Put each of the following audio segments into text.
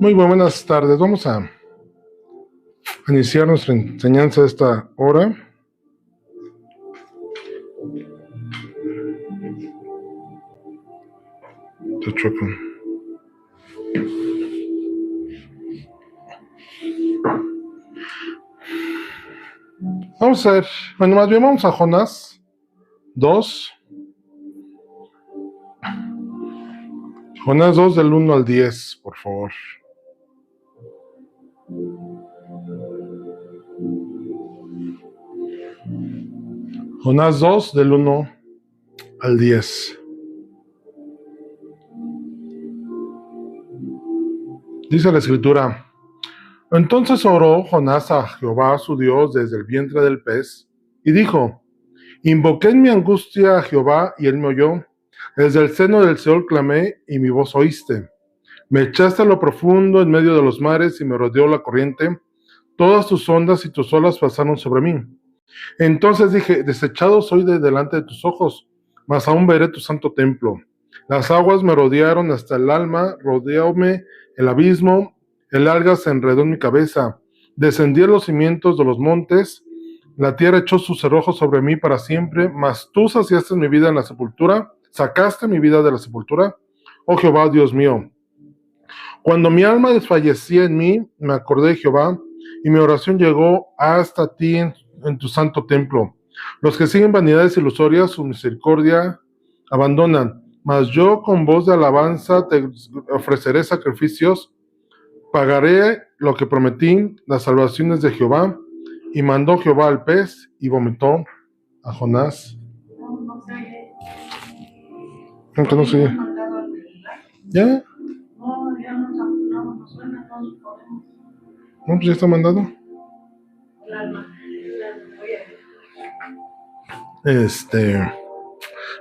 Muy buenas tardes. Vamos a iniciar nuestra enseñanza de esta hora. Te choco. Vamos a ver, bueno, más bien vamos a Jonás 2. Jonás 2 del 1 al 10, por favor. Jonás 2 del 1 al 10. Dice la escritura: Entonces oró Jonás a Jehová su Dios desde el vientre del pez, y dijo: Invoqué en mi angustia a Jehová, y él me oyó. Desde el seno del Seol clamé, y mi voz oíste. Me echaste a lo profundo en medio de los mares, y me rodeó la corriente. Todas tus ondas y tus olas pasaron sobre mí. Entonces dije: Desechado soy de delante de tus ojos, mas aún veré tu santo templo. Las aguas me rodearon hasta el alma, rodeóme el abismo, el alga se enredó en mi cabeza. Descendí a los cimientos de los montes, la tierra echó sus cerrojos sobre mí para siempre, mas tú saciaste mi vida en la sepultura, sacaste mi vida de la sepultura, oh Jehová, Dios mío. Cuando mi alma desfallecía en mí, me acordé de Jehová, y mi oración llegó hasta ti en tu santo templo. Los que siguen vanidades ilusorias, su misericordia abandonan, mas yo con voz de alabanza te ofreceré sacrificios, pagaré lo que prometí, las salvaciones de Jehová. Y mandó Jehová al pez, y vomitó a Jonás. Aunque no se oye. ¿Ya? No suena, no podemos. No, pues ya está mandado.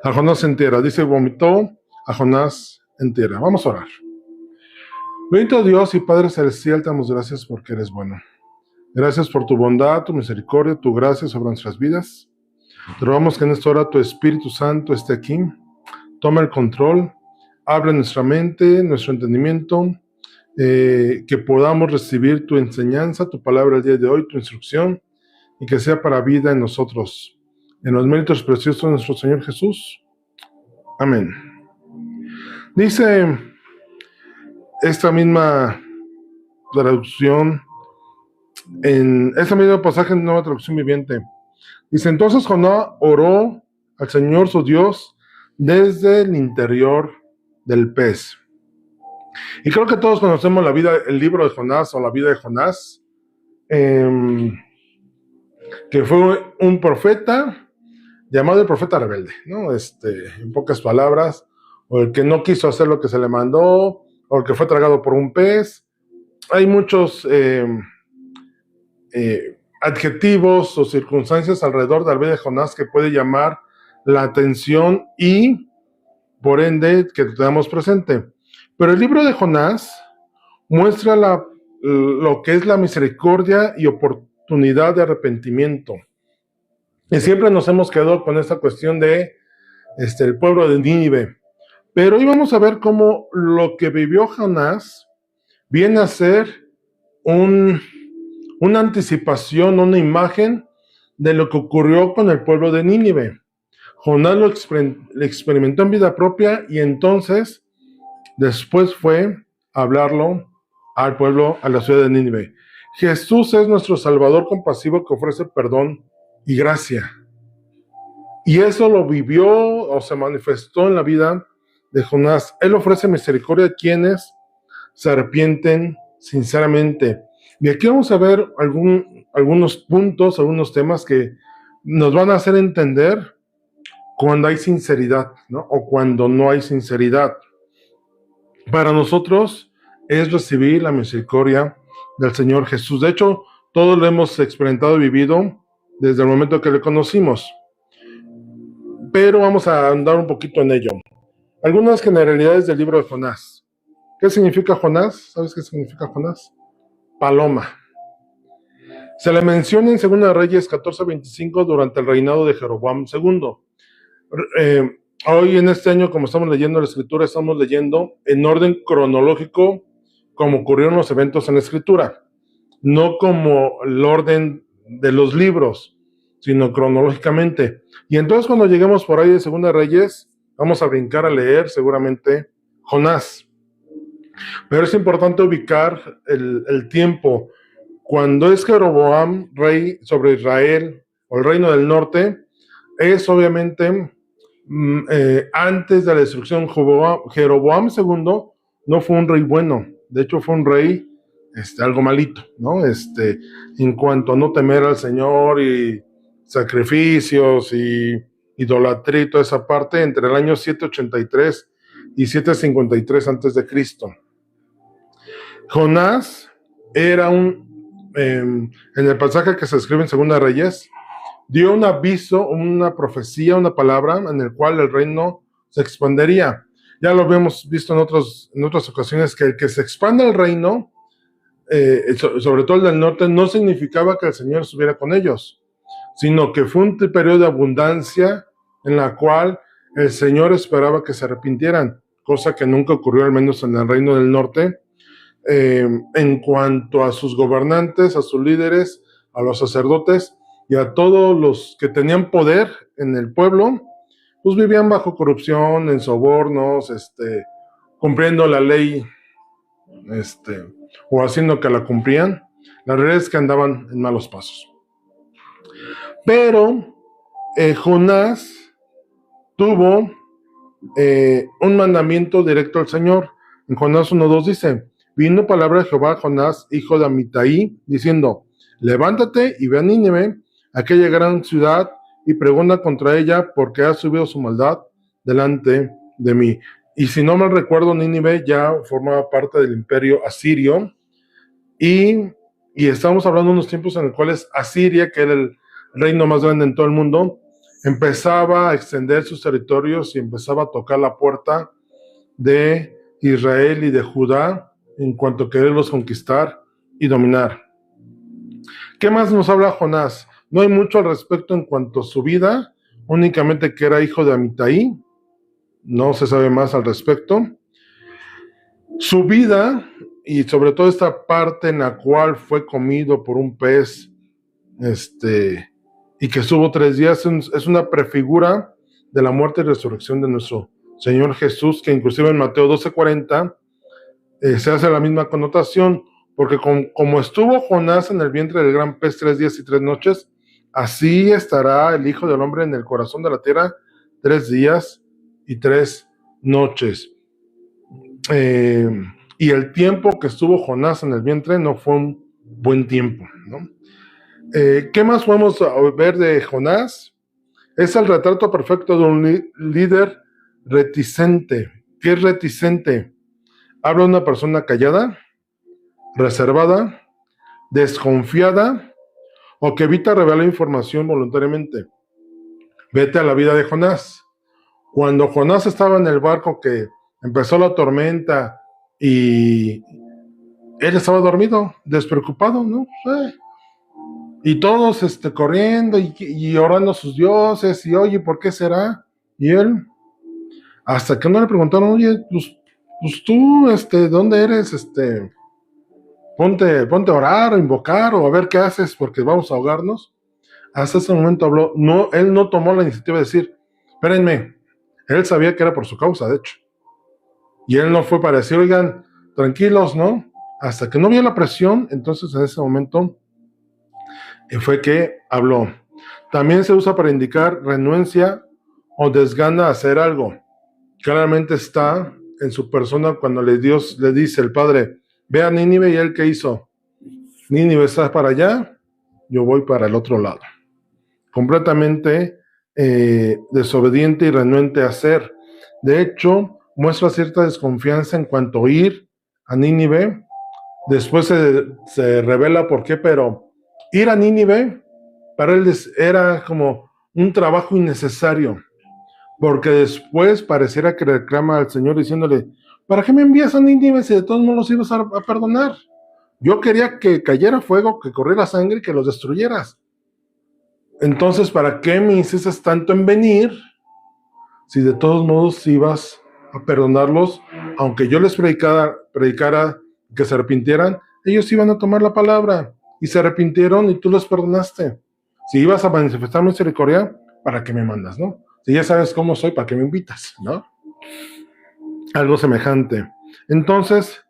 A Jonás en tierra. Dice: vomitó a Jonás en tierra. Vamos a orar. Bendito Dios y Padre Celestial, te damos gracias porque eres bueno. Gracias por tu bondad, tu misericordia, tu gracia sobre nuestras vidas. Te rogamos que en esta hora tu Espíritu Santo esté aquí. Toma el control, abre nuestra mente, nuestro entendimiento, que podamos recibir tu enseñanza, tu palabra el día de hoy, tu instrucción, y que sea para vida en nosotros. En los méritos preciosos de nuestro Señor Jesús. Amén. Dice esta misma traducción, en este mismo pasaje en Nueva Traducción Viviente, dice: entonces Jonás oró al Señor su Dios desde el interior del pez. Y creo que todos conocemos el libro de Jonás, o la vida de Jonás, que fue un profeta llamado el profeta rebelde, ¿no? En pocas palabras, o el que no quiso hacer lo que se le mandó, o el que fue tragado por un pez. Hay muchos adjetivos o circunstancias alrededor de la vida de Jonás que puede llamar la atención y, por ende, que tenemos presente. Pero el libro de Jonás muestra lo que es la misericordia y oportunidad de arrepentimiento. Y siempre nos hemos quedado con esta cuestión de el pueblo de Nínive. Pero hoy vamos a ver cómo lo que vivió Jonás viene a ser una anticipación, una imagen de lo que ocurrió con el pueblo de Nínive. Jonás lo experimentó en vida propia, y entonces después fue a hablarlo al pueblo, a la ciudad de Nínive. Jesús es nuestro Salvador compasivo que ofrece perdón y gracia. Y eso lo vivió o se manifestó en la vida de Jonás. Él ofrece misericordia a quienes se arrepienten sinceramente. Y aquí vamos a ver algunos puntos, algunos temas que nos van a hacer entender cuando hay sinceridad, ¿no? O cuando no hay sinceridad. Para nosotros es recibir la misericordia del Señor Jesús. De hecho, todos lo hemos experimentado y vivido desde el momento que le conocimos. Pero vamos a andar un poquito en ello. Algunas generalidades del libro de Jonás. ¿Qué significa Jonás? ¿Sabes qué significa Jonás? Paloma. Se le menciona en 2 Reyes 14:25 durante el reinado de Jeroboam II. Hoy en este año, como estamos leyendo la escritura, estamos leyendo en orden cronológico como ocurrieron los eventos en la Escritura, no como el orden de los libros, sino cronológicamente. Y entonces cuando lleguemos por ahí de Segunda Reyes, vamos a brincar a leer seguramente Jonás. Pero es importante ubicar el tiempo. Cuando es Jeroboam rey sobre Israel, o el reino del norte, es obviamente antes de la destrucción. Jeroboam II no fue un rey bueno, de hecho fue un rey algo malito, ¿no? En cuanto a no temer al Señor y sacrificios y idolatría y toda esa parte, entre el año 783 y 753 antes de Cristo. Jonás era en el pasaje que se escribe en Segunda Reyes, dio un aviso, una profecía, una palabra en el cual el reino se expandería. Ya lo habíamos visto en otras ocasiones, que el que se expanda el reino, sobre todo el del norte, no significaba que el Señor estuviera con ellos, sino que fue un periodo de abundancia en la cual el Señor esperaba que se arrepintieran, cosa que nunca ocurrió, al menos en el reino del norte. En cuanto a sus gobernantes, a sus líderes, a los sacerdotes y a todos los que tenían poder en el pueblo, pues vivían bajo corrupción, en sobornos, cumpliendo la ley, o haciendo que la cumplían. La realidad es que andaban en malos pasos. Pero Jonás tuvo un mandamiento directo al Señor. En Jonás 1:2 dice: vino palabra de Jehová a Jonás, hijo de Amitai, diciendo: levántate y ve a Nínive, aquella gran ciudad, y pregona contra ella, porque ha subido su maldad delante de mí. Y si no mal recuerdo, Nínive ya formaba parte del imperio asirio, y estamos hablando de unos tiempos en los cuales Asiria, que era el reino más grande en todo el mundo, empezaba a extender sus territorios y empezaba a tocar la puerta de Israel y de Judá en cuanto a quererlos conquistar y dominar. ¿Qué más nos habla Jonás? No hay mucho al respecto en cuanto a su vida, únicamente que era hijo de Amitai, no se sabe más al respecto. Su vida, y sobre todo esta parte en la cual fue comido por un pez, y que estuvo 3 días, es una prefigura de la muerte y resurrección de nuestro Señor Jesús, que inclusive en Mateo 12:40 se hace la misma connotación, porque como estuvo Jonás en el vientre del gran pez 3 días y 3 noches, así estará el Hijo del Hombre en el corazón de la tierra 3 días y 3 noches. Y el tiempo que estuvo Jonás en el vientre no fue un buen tiempo, ¿no? ¿Qué más podemos ver de Jonás? Es el retrato perfecto de un líder reticente. ¿Qué es reticente? Habla de una persona callada, reservada, desconfiada, o que evita revelar información voluntariamente. Vete a la vida de Jonás. Cuando Jonás estaba en el barco que empezó la tormenta y él estaba dormido, despreocupado, ¿no? Y todos corriendo y orando a sus dioses, y oye, ¿por qué será? Y él, hasta que no le preguntaron, oye, pues tú, ¿dónde eres? Ponte a orar o invocar o a ver qué haces porque vamos a ahogarnos. Hasta ese momento habló. No, él no tomó la iniciativa de decir, espérenme. Él sabía que era por su causa, de hecho. Y él no fue para decir, oigan, tranquilos, ¿no? Hasta que no vio la presión, entonces en ese momento fue que habló. También se usa para indicar renuencia o desgana a hacer algo. Claramente está en su persona cuando Dios le dice el Padre, ve a Nínive, y él ¿qué hizo? Nínive está para allá, yo voy para el otro lado. Completamente desobediente y renuente a hacer. De hecho, muestra cierta desconfianza en cuanto a ir a Nínive. Después se revela por qué, pero ir a Nínive para él era como un trabajo innecesario, porque después pareciera que reclama al Señor diciéndole, ¿para qué me envías a Nínive si de todos modos los ibas a perdonar? Yo quería que cayera fuego, que corriera sangre y que los destruyeras. Entonces, ¿para qué me insistes tanto en venir si de todos modos ibas a perdonarlos, aunque yo les predicara que se arrepintieran, ellos iban a tomar la palabra y se arrepintieron y tú los perdonaste. Si ibas a manifestar misericordia, ¿para qué me mandas, no? Si ya sabes cómo soy, ¿para qué me invitas, no? Algo semejante. Entonces,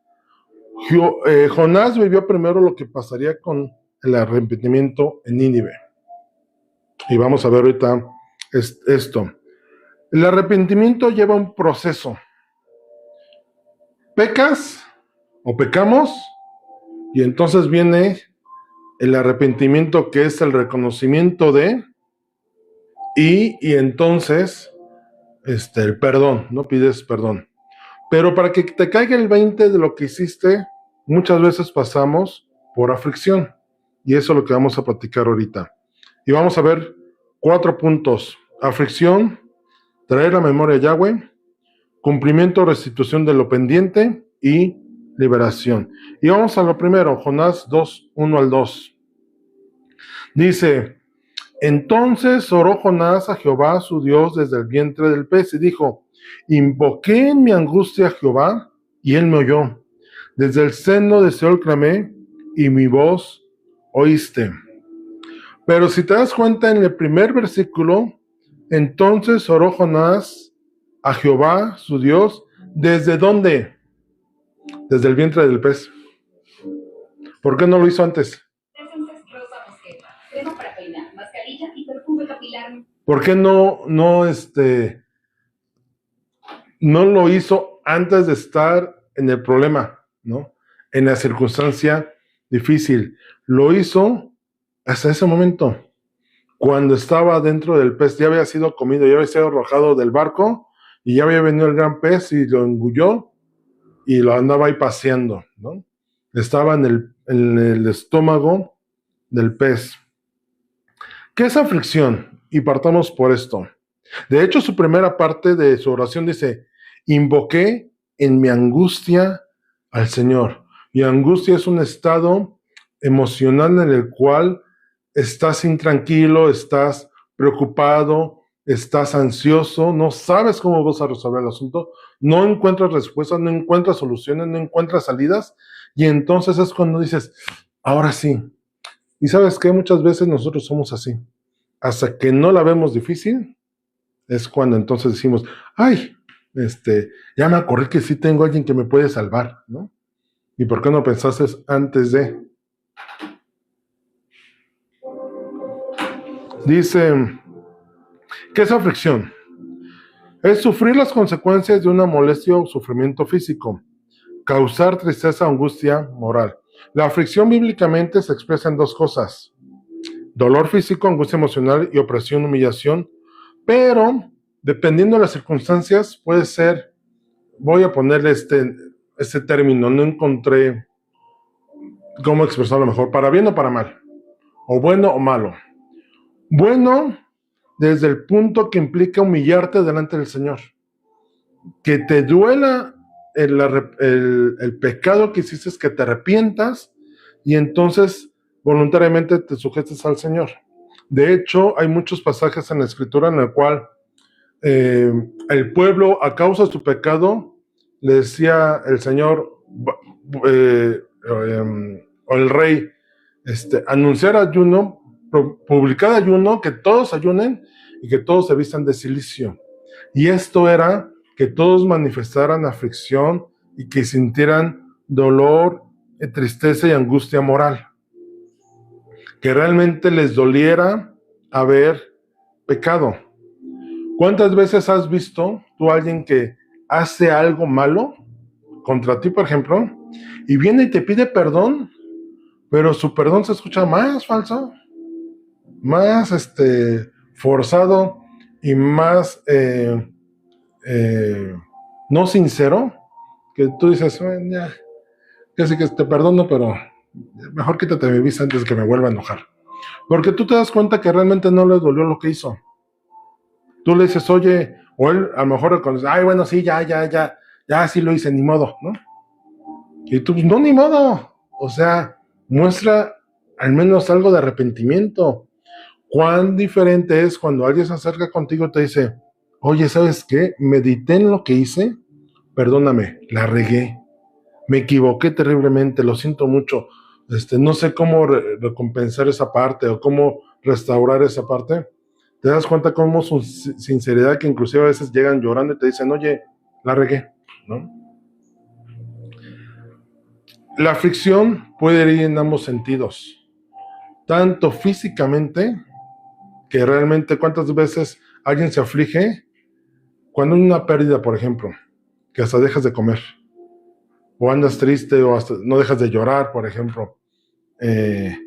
Jonás vivió primero lo que pasaría con el arrepentimiento en Nínive. Y vamos a ver ahorita esto. El arrepentimiento lleva un proceso. Pecas o pecamos y entonces viene el arrepentimiento, que es el reconocimiento de, y entonces el perdón, no pides perdón. Pero para que te caiga el 20 de lo que hiciste, muchas veces pasamos por aflicción. Y eso es lo que vamos a platicar ahorita. Y vamos a ver 4 puntos. Aflicción, traer la memoria a Yahweh, cumplimiento o restitución de lo pendiente y liberación. Y vamos a lo primero, Jonás 2, 1 al 2. Dice, entonces oró Jonás a Jehová su Dios desde el vientre del pez y dijo, invoqué en mi angustia a Jehová y él me oyó. Desde el seno de Seol clamé y mi voz oíste. Pero si te das cuenta en el primer versículo, entonces oró Jonás a Jehová su Dios, ¿desde dónde? Desde el vientre del pez. ¿Por qué no lo hizo antes? ¿Por qué no lo hizo antes de estar en el problema, ¿no? En la circunstancia difícil. Lo hizo hasta ese momento. Cuando estaba dentro del pez, ya había sido comido, ya había sido arrojado del barco y ya había venido el gran pez y lo engulló y lo andaba ahí paseando, ¿no? Estaba en el estómago del pez. ¿Qué es aflicción? Y partamos por esto. De hecho, su primera parte de su oración dice, invoqué en mi angustia al Señor. Y angustia es un estado emocional en el cual estás intranquilo, estás preocupado, estás ansioso, no sabes cómo vas a resolver el asunto, no encuentras respuestas, no encuentras soluciones, no encuentras salidas, y entonces es cuando dices, ahora sí. Y sabes que muchas veces nosotros somos así. Hasta que no la vemos difícil, es cuando entonces decimos, ay, ya me acordé que sí tengo a alguien que me puede salvar, ¿no? ¿Y por qué no pensaste antes de? Dice, ¿qué es aflicción? Es sufrir las consecuencias de una molestia o sufrimiento físico, causar tristeza o angustia moral. La aflicción bíblicamente se expresa en 2 cosas, dolor físico, angustia emocional y opresión, humillación, pero dependiendo de las circunstancias puede ser, voy a ponerle este término, no encontré cómo expresarlo mejor, para bien o para mal, o bueno o malo. Bueno, desde el punto que implica humillarte delante del Señor, que te duela el pecado que hiciste, que te arrepientas y entonces voluntariamente te sujetes al Señor. De hecho, hay muchos pasajes en la Escritura en el cual el pueblo, a causa de su pecado, le decía el Señor o el rey, anunciar ayuno, publicar ayuno, que todos ayunen y que todos se vistan de cilicio. Y esto era que todos manifestaran aflicción y que sintieran dolor, tristeza y angustia moral. Que realmente les doliera haber pecado. ¿Cuántas veces has visto tú a alguien que hace algo malo contra ti, por ejemplo, y viene y te pide perdón, pero su perdón se escucha más falso, más forzado y más no sincero, que tú dices, bueno, ya sé que te perdono, pero mejor quítate mi vista antes de que me vuelva a enojar. Porque tú te das cuenta que realmente no le dolió lo que hizo. Tú le dices, oye, o él a lo mejor reconoce, ay, bueno, sí, ya sí lo hice, ni modo, ¿no? Y tú, no, ni modo. O sea, muestra al menos algo de arrepentimiento. Cuán diferente es cuando alguien se acerca contigo y te dice, oye, ¿sabes qué? Medité en lo que hice, perdóname, la regué. me equivoqué terriblemente, lo siento mucho, no sé cómo recompensar esa parte o cómo restaurar esa parte. Te das cuenta cómo su sinceridad, que inclusive a veces llegan llorando y te dicen, oye, la regué, ¿no? La aflicción puede ir en ambos sentidos, tanto físicamente, que realmente cuántas veces alguien se aflige cuando hay una pérdida, por ejemplo, que hasta dejas de comer, o andas triste, o hasta no dejas de llorar, por ejemplo. Eh,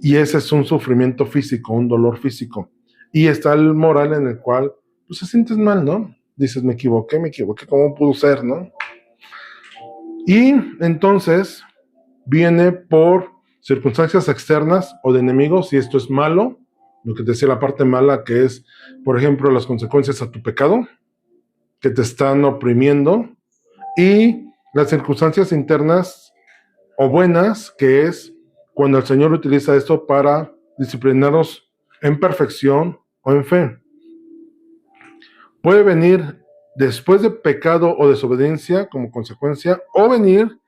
y ese es un sufrimiento físico, un dolor físico. Y está el moral en el cual pues, te sientes mal, ¿no? Dices, me equivoqué, ¿cómo pudo ser, no? Y entonces viene por circunstancias externas o de enemigos, y esto es malo, lo que te decía la parte mala, que es, por ejemplo, las consecuencias a tu pecado, que te están oprimiendo, y las circunstancias internas o buenas, que es cuando el Señor utiliza esto para disciplinarnos en perfección o en fe. Puede venir después de pecado o desobediencia como consecuencia, o venir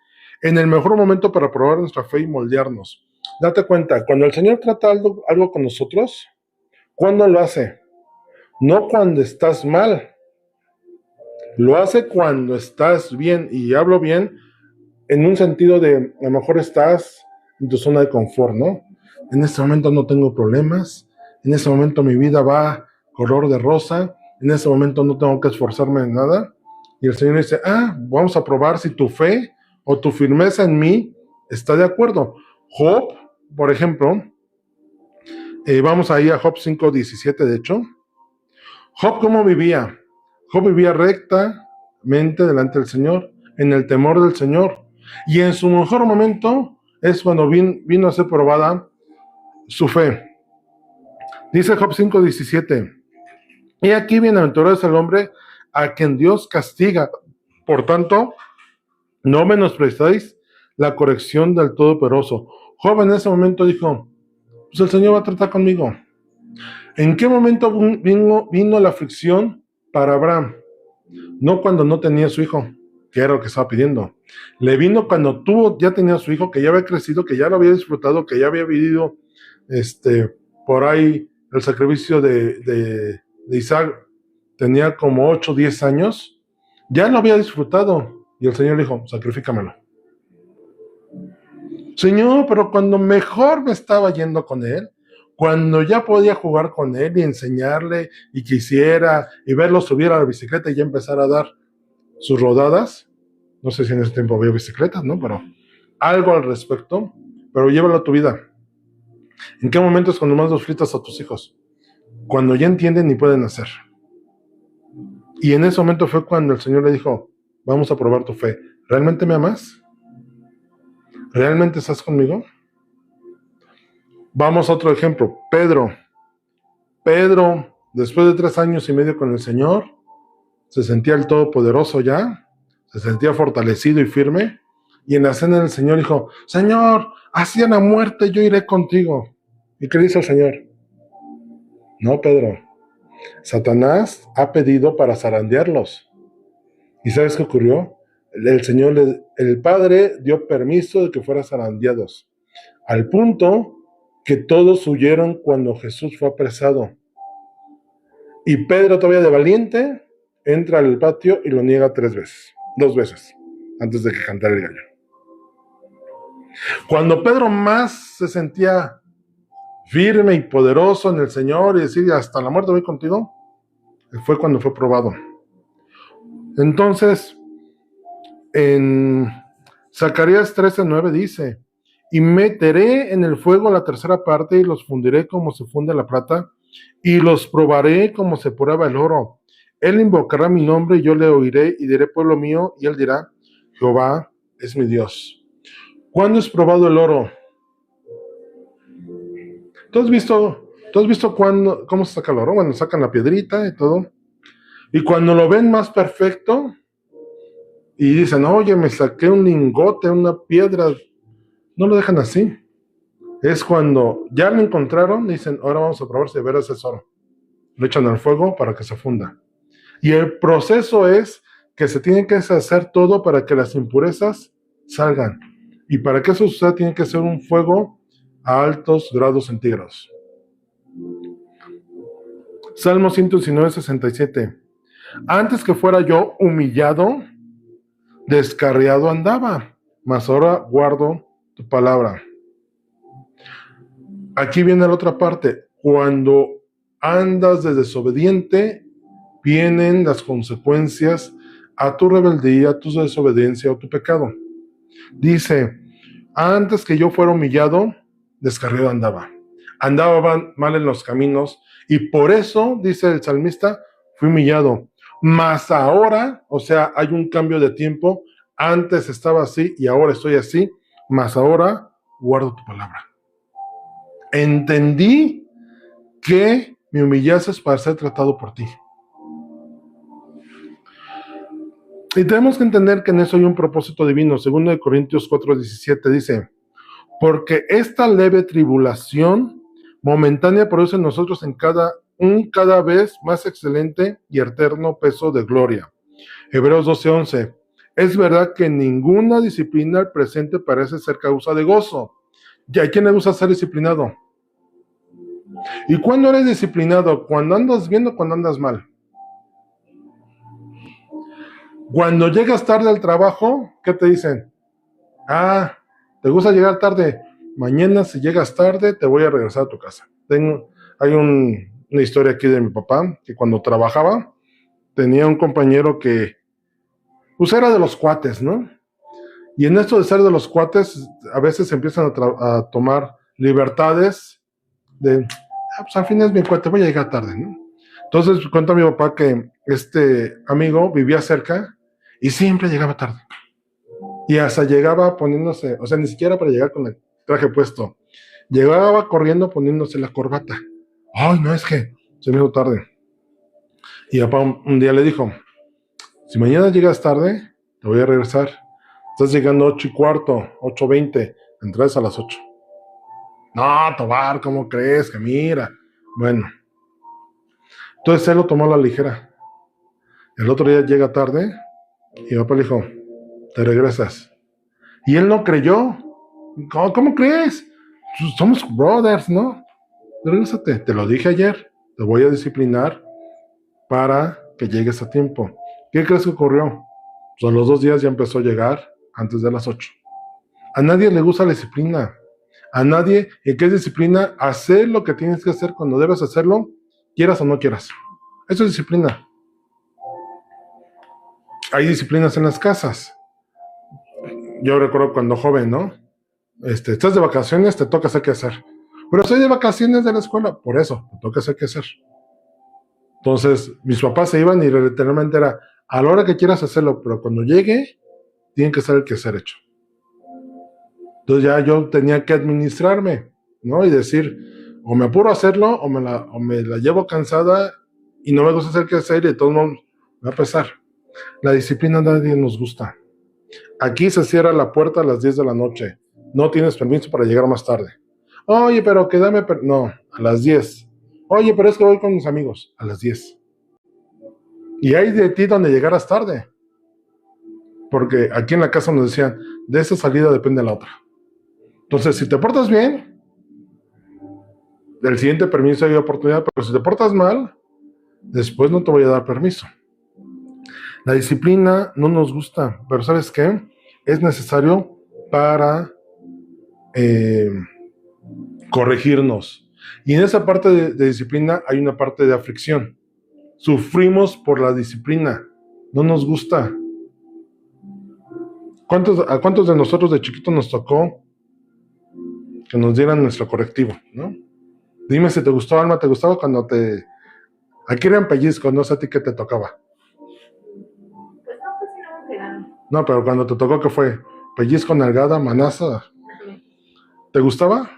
en el mejor momento para probar nuestra fe y moldearnos. Date cuenta, cuando el Señor trata algo con nosotros, ¿cuándo lo hace? No cuando estás mal, lo hace cuando estás bien, y hablo bien en un sentido de, a lo mejor estás en tu zona de confort, ¿no? En este momento no tengo problemas, en este momento mi vida va color de rosa, en este momento no tengo que esforzarme en nada, y el Señor dice, vamos a probar si tu fe o tu firmeza en mí está de acuerdo. Job, por ejemplo, vamos ahí a Job 5:17, de hecho. Job, ¿cómo vivía? Job vivía rectamente delante del Señor, en el temor del Señor. Y en su mejor momento es cuando vino a ser probada su fe. Dice Job 5:17, y aquí bienaventurado es el hombre a quien Dios castiga. Por tanto, no menospreciéis la corrección del Todopoderoso. Job en ese momento dijo, pues el Señor va a tratar conmigo. ¿En qué momento vino la aflicción para Abraham? No cuando no tenía su hijo, que era lo que estaba pidiendo. Le vino cuando ya tenía su hijo, que ya había crecido, que ya lo había disfrutado, que ya había vivido por ahí el sacrificio de Isaac. Tenía como 8 o 10 años. Ya lo había disfrutado. Y el Señor le dijo, sacrifícamelo. Señor, pero cuando mejor me estaba yendo con él, cuando ya podía jugar con él y enseñarle y quisiera y verlo subir a la bicicleta y ya empezar a dar sus rodadas, no sé si en ese tiempo había bicicletas, ¿no? Pero algo al respecto, pero llévalo a tu vida. ¿En qué momento es cuando más los fritas a tus hijos? Cuando ya entienden y pueden hacer. Y en ese momento fue cuando el Señor le dijo, vamos a probar tu fe. ¿Realmente me amas? ¿Realmente estás conmigo? Vamos a otro ejemplo. Pedro, después de 3 años y medio con el Señor, se sentía el Todopoderoso ya, se sentía fortalecido y firme, y en la cena del Señor dijo, Señor, hacia la muerte yo iré contigo. ¿Y qué dice el Señor? No, Pedro, Satanás ha pedido para zarandearlos. ¿Y sabes qué ocurrió? El Padre dio permiso de que fueran zarandeados, al punto que todos huyeron cuando Jesús fue apresado. Y Pedro, todavía de valiente, entra al patio y lo niega 2 veces, antes de que cantara el gallo. Cuando Pedro más se sentía firme y poderoso en el Señor y decir, hasta la muerte voy contigo, fue cuando fue probado. Entonces, en Zacarías 13:9 dice, y meteré en el fuego la tercera parte y los fundiré como se funde la plata y los probaré como se prueba el oro. Él invocará mi nombre y yo le oiré y diré pueblo mío, y él dirá, Jehová es mi Dios. ¿Cuándo es probado el oro? ¿Tú has visto cómo se saca el oro? Bueno, sacan la piedrita y todo. Y cuando lo ven más perfecto y dicen, oye, me saqué un lingote, una piedra, no lo dejan así. Es cuando ya lo encontraron, dicen, ahora vamos a probar si de veras es oro. Lo echan al fuego para que se funda. Y el proceso es que se tiene que hacer todo para que las impurezas salgan. Y para que eso suceda tiene que ser un fuego a altos grados centígrados. Salmo 119, 67. Antes que fuera yo humillado, descarriado andaba, mas ahora guardo tu palabra. Aquí viene la otra parte. Cuando andas de desobediente, vienen las consecuencias a tu rebeldía, a tu desobediencia o tu pecado. Dice, antes que yo fuera humillado, descarriado andaba. Andaba mal en los caminos y por eso, dice el salmista, fui humillado. Mas ahora, o sea, hay un cambio de tiempo. Antes estaba así y ahora estoy así, mas ahora guardo tu palabra. Entendí que me humillases para ser tratado por ti. Y tenemos que entender que en eso hay un propósito divino. 2 Corintios 4:17 dice, porque esta leve tribulación momentánea produce en nosotros un cada vez más excelente y eterno peso de gloria. Hebreos 12:11, es verdad que ninguna disciplina al presente parece ser causa de gozo. ¿Y a quién le gusta ser disciplinado? ¿Y cuándo eres disciplinado? ¿Cuando andas bien o cuando andas mal? Cuando llegas tarde al trabajo, ¿qué te dicen? Ah, ¿te gusta llegar tarde? Mañana si llegas tarde te voy a regresar a tu casa. Hay una historia aquí de mi papá, que cuando trabajaba tenía un compañero que pues era de los cuates, ¿no? Y en esto de ser de los cuates, a veces empiezan a tomar libertades de, pues al fin es mi cuate, voy a llegar tarde, ¿no? Entonces cuenta mi papá que este amigo vivía cerca y siempre llegaba tarde. Y hasta llegaba poniéndose, o sea, ni siquiera para llegar con el traje puesto. Llegaba corriendo poniéndose la corbata. Ay, no, es que se me hizo tarde. Y papá un día le dijo, si mañana llegas tarde, te voy a regresar. Estás llegando 8:15, 8:20, entras a las 8. No, Tobar, ¿cómo crees? Que mira. Bueno. Entonces él lo tomó a la ligera. El otro día llega tarde y papá le dijo, te regresas. Y él no creyó. ¿Cómo crees? Somos brothers, ¿no? Regrésate. Te lo dije ayer. Te voy a disciplinar para que llegues a tiempo. ¿Qué crees que ocurrió? Pues a los 2 días ya empezó a llegar antes de las 8. A nadie le gusta la disciplina. A nadie, ¿en qué es disciplina? Hacer lo que tienes que hacer cuando debes hacerlo, quieras o no quieras. Eso es disciplina. Hay disciplinas en las casas. Yo recuerdo cuando joven, ¿no? Estás de vacaciones, te toca hacer qué hacer. Pero estoy de vacaciones de la escuela, por eso, te toca hacer qué hacer. Entonces, mis papás se iban y literalmente era, a la hora que quieras hacerlo, pero cuando llegue, tiene que ser el quehacer hecho. Entonces ya yo tenía que administrarme, ¿no? Y decir, o me apuro a hacerlo, o me la llevo cansada y no me gusta hacer quehacer y de todos modos me va a pesar. La disciplina a nadie nos gusta. Aquí se cierra la puerta a las 10 de la noche. No tienes permiso para llegar más tarde. Oye, pero quédame... No, a las 10. Oye, pero es que voy con mis amigos. A las 10. Y hay de ti donde llegaras tarde. Porque aquí en la casa nos decían, de esa salida depende la otra. Entonces, si te portas bien, del siguiente permiso hay oportunidad, pero si te portas mal, después no te voy a dar permiso. La disciplina no nos gusta, pero ¿sabes qué? Es necesario para corregirnos. Y en esa parte de disciplina hay una parte de aflicción. Sufrimos por la disciplina. No nos gusta. ¿A cuántos de nosotros de chiquito nos tocó que nos dieran nuestro correctivo, ¿no? Dime si te gustó, Alma, ¿te gustaba cuando te... Aquí eran pellizcos, no sé a ti qué te tocaba. Pues no, pues sí, no me pegaron. No, pero cuando te tocó, ¿qué fue? Pellizco, nalgada, manaza. ¿Te gustaba?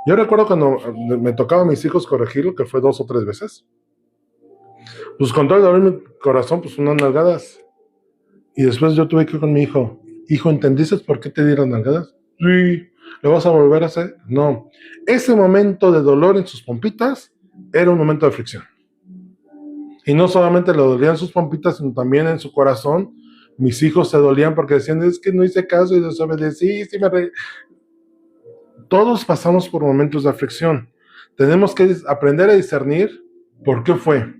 Yo recuerdo cuando me tocaba a mis hijos corregirlo, que fue 2 o 3 veces. Pues con todo el dolor en mi corazón, pues unas nalgadas. Y después yo tuve que ir con mi hijo. Hijo, ¿entendiste por qué te dieron nalgadas? Sí. ¿Lo vas a volver a hacer? No. Ese momento de dolor en sus pompitas era un momento de aflicción. Y no solamente le dolían sus pompitas, sino también en su corazón, Mis hijos se dolían porque decían, es que no hice caso y desobedecí, Todos pasamos por momentos de aflicción. Tenemos que aprender a discernir por qué fue.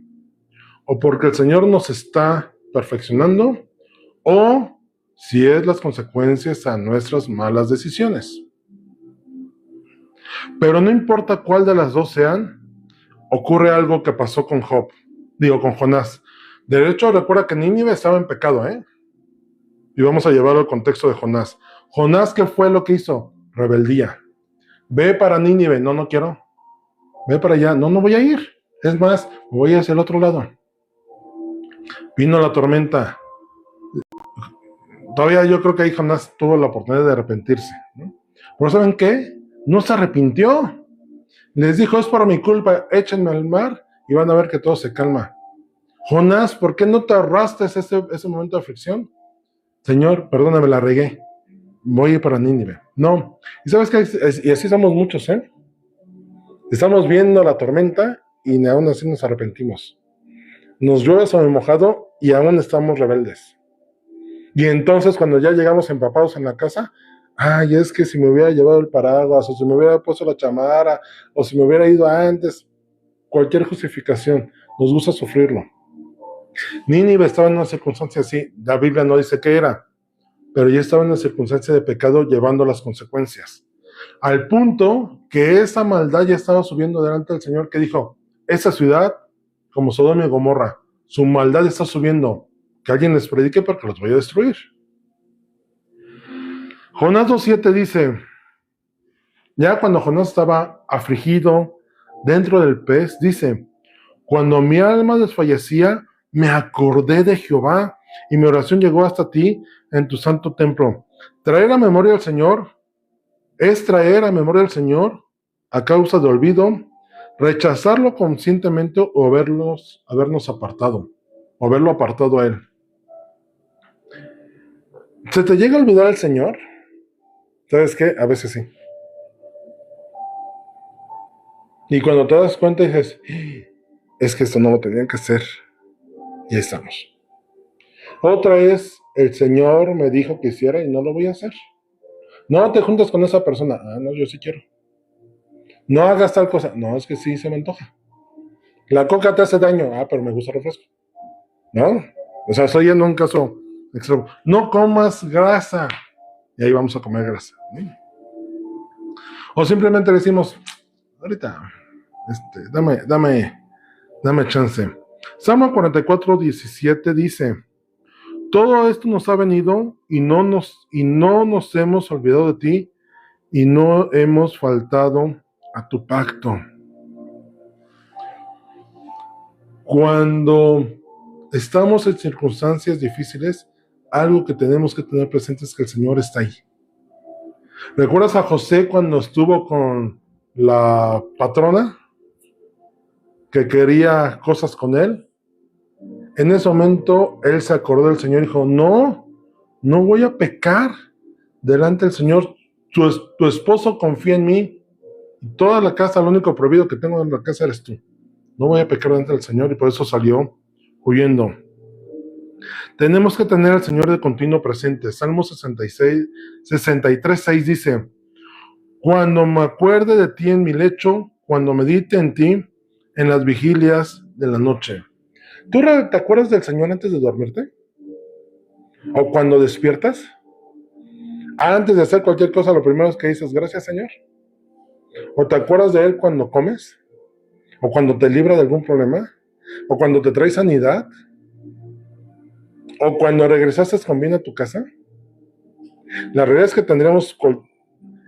O porque el Señor nos está perfeccionando, o si es las consecuencias a nuestras malas decisiones. Pero no importa cuál de las dos sean, ocurre algo que pasó con con Jonás. De hecho, recuerda que Nínive estaba en pecado, ¿eh? Y vamos a llevarlo al contexto de Jonás. Jonás, ¿qué fue lo que hizo? Rebeldía. Ve para Nínive, no, no quiero. Ve para allá, no, no voy a ir. Es más, voy hacia el otro lado. Vino la tormenta. Todavía yo creo que ahí Jonás tuvo la oportunidad de arrepentirse, ¿no? Pero ¿saben qué? No se arrepintió. Les dijo, es por mi culpa, échenme al mar y van a ver que todo se calma. Jonás, ¿por qué no te ahorraste ese momento de aflicción? Señor, perdóname, la regué. Voy a ir para Nínive. No. Y sabes que, y así somos muchos, ¿eh? Estamos viendo la tormenta y aún así nos arrepentimos. Nos llueve sobre mojado y aún estamos rebeldes. Y entonces cuando ya llegamos empapados en la casa, ay, es que si me hubiera llevado el paraguas, o si me hubiera puesto la chamarra, o si me hubiera ido antes, cualquier justificación, nos gusta sufrirlo. Nínive estaba en una circunstancia así, la Biblia no dice qué era, pero ya estaba en una circunstancia de pecado llevando las consecuencias. Al punto que esa maldad ya estaba subiendo delante del Señor, que dijo, esa ciudad, como Sodoma y Gomorra, su maldad está subiendo, que alguien les predique porque los voy a destruir. Jonás 2:7 dice, ya cuando Jonás estaba afligido dentro del pez, dice, cuando mi alma desfallecía, me acordé de Jehová y mi oración llegó hasta ti en tu santo templo. Traer a memoria al Señor es traer a memoria al Señor a causa de olvido, rechazarlo conscientemente o habernos apartado, o haberlo apartado a Él. ¿Se te llega a olvidar el Señor? ¿Sabes qué? A veces sí. Y cuando te das cuenta dices, es que esto no lo tenían que hacer. Y ahí estamos. Otra es, el Señor me dijo que hiciera y no lo voy a hacer. No te juntas con esa persona. Ah, no, yo sí quiero. No hagas tal cosa. No, es que sí se me antoja. La coca te hace daño. Ah, pero me gusta el refresco. ¿No? O sea, estoy en un caso extremo. No comas grasa. Y ahí vamos a comer grasa. ¿Sí? O simplemente decimos, ahorita, dame chance. Salmo 44:17 dice, todo esto nos ha venido y no nos hemos olvidado de ti y no hemos faltado a tu pacto. Cuando estamos en circunstancias difíciles, algo que tenemos que tener presente es que el Señor está ahí. ¿Recuerdas a José cuando estuvo con la patrona que quería cosas con él? En ese momento él se acordó del Señor y dijo, no voy a pecar delante del Señor. Tu esposo confía en mí y toda la casa, lo único prohibido que tengo en la casa eres tú. No voy a pecar delante del Señor, y por eso salió huyendo. Tenemos que tener al Señor de continuo presente. Salmo 63:6 dice, cuando me acuerde de ti en mi lecho, cuando medite en ti en las vigilias de la noche. ¿Tú te acuerdas del Señor antes de dormirte? ¿O cuando despiertas? Antes de hacer cualquier cosa, lo primero es que dices, gracias, Señor. ¿O te acuerdas de Él cuando comes? ¿O cuando te libra de algún problema? ¿O cuando te trae sanidad? ¿O cuando regresaste con bien a tu casa? La realidad es que tendríamos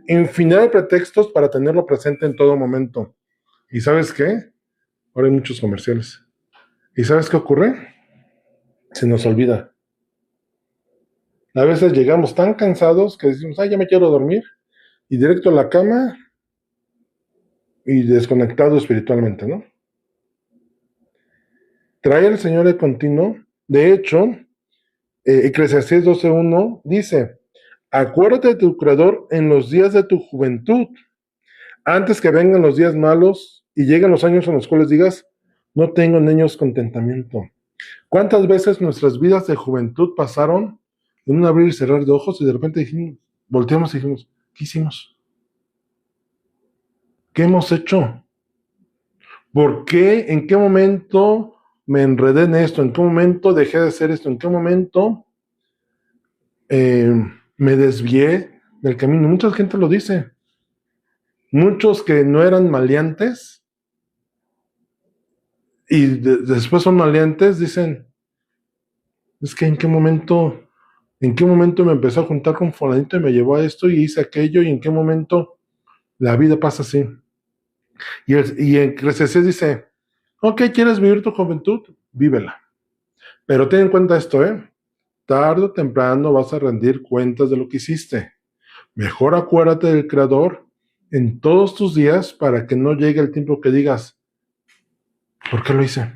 infinidad de pretextos para tenerlo presente en todo momento. ¿Y sabes qué? Ahora hay muchos comerciales. ¿Y sabes qué ocurre? Se nos olvida. A veces llegamos tan cansados que decimos, ay, ya me quiero dormir, y directo a la cama y desconectado espiritualmente, ¿no? Traer al Señor de continuo. De hecho, Eclesiastés 12:1 dice, acuérdate de tu Creador en los días de tu juventud, antes que vengan los días malos y lleguen los años en los cuales digas, no tengo en ellos contentamiento. ¿Cuántas veces nuestras vidas de juventud pasaron en un abrir y cerrar de ojos y de repente volteamos y dijimos, ¿qué hicimos? ¿Qué hemos hecho? ¿Por qué? ¿En qué momento me enredé en esto? ¿En qué momento dejé de hacer esto? ¿En qué momento eh, me desvié del camino? Mucha gente lo dice. Muchos que no eran maleantes y después son maleantes dicen, es que en qué momento me empezó a juntar con fulanito y me llevó a esto y hice aquello y en qué momento la vida pasa así. Y en Eclesiastés dice, ok, ¿quieres vivir tu juventud? Vívela. Pero ten en cuenta esto, tarde o temprano vas a rendir cuentas de lo que hiciste. Mejor acuérdate del Creador en todos tus días para que no llegue el tiempo que digas, ¿por qué lo hice?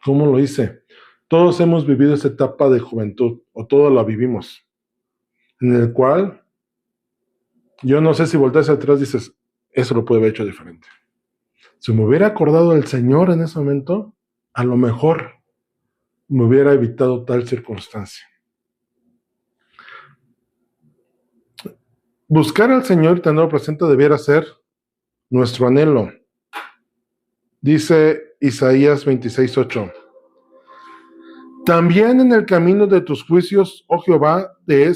¿Cómo lo hice? Todos hemos vivido esa etapa de juventud, o todos la vivimos, en el cual yo no sé si volteas atrás y dices, eso lo pude haber hecho diferente. Si me hubiera acordado del Señor en ese momento, a lo mejor me hubiera evitado tal circunstancia. Buscar al Señor y tenerlo presente debiera ser nuestro anhelo. Dice Isaías 26:8. También en el camino de tus juicios, oh Jehová, te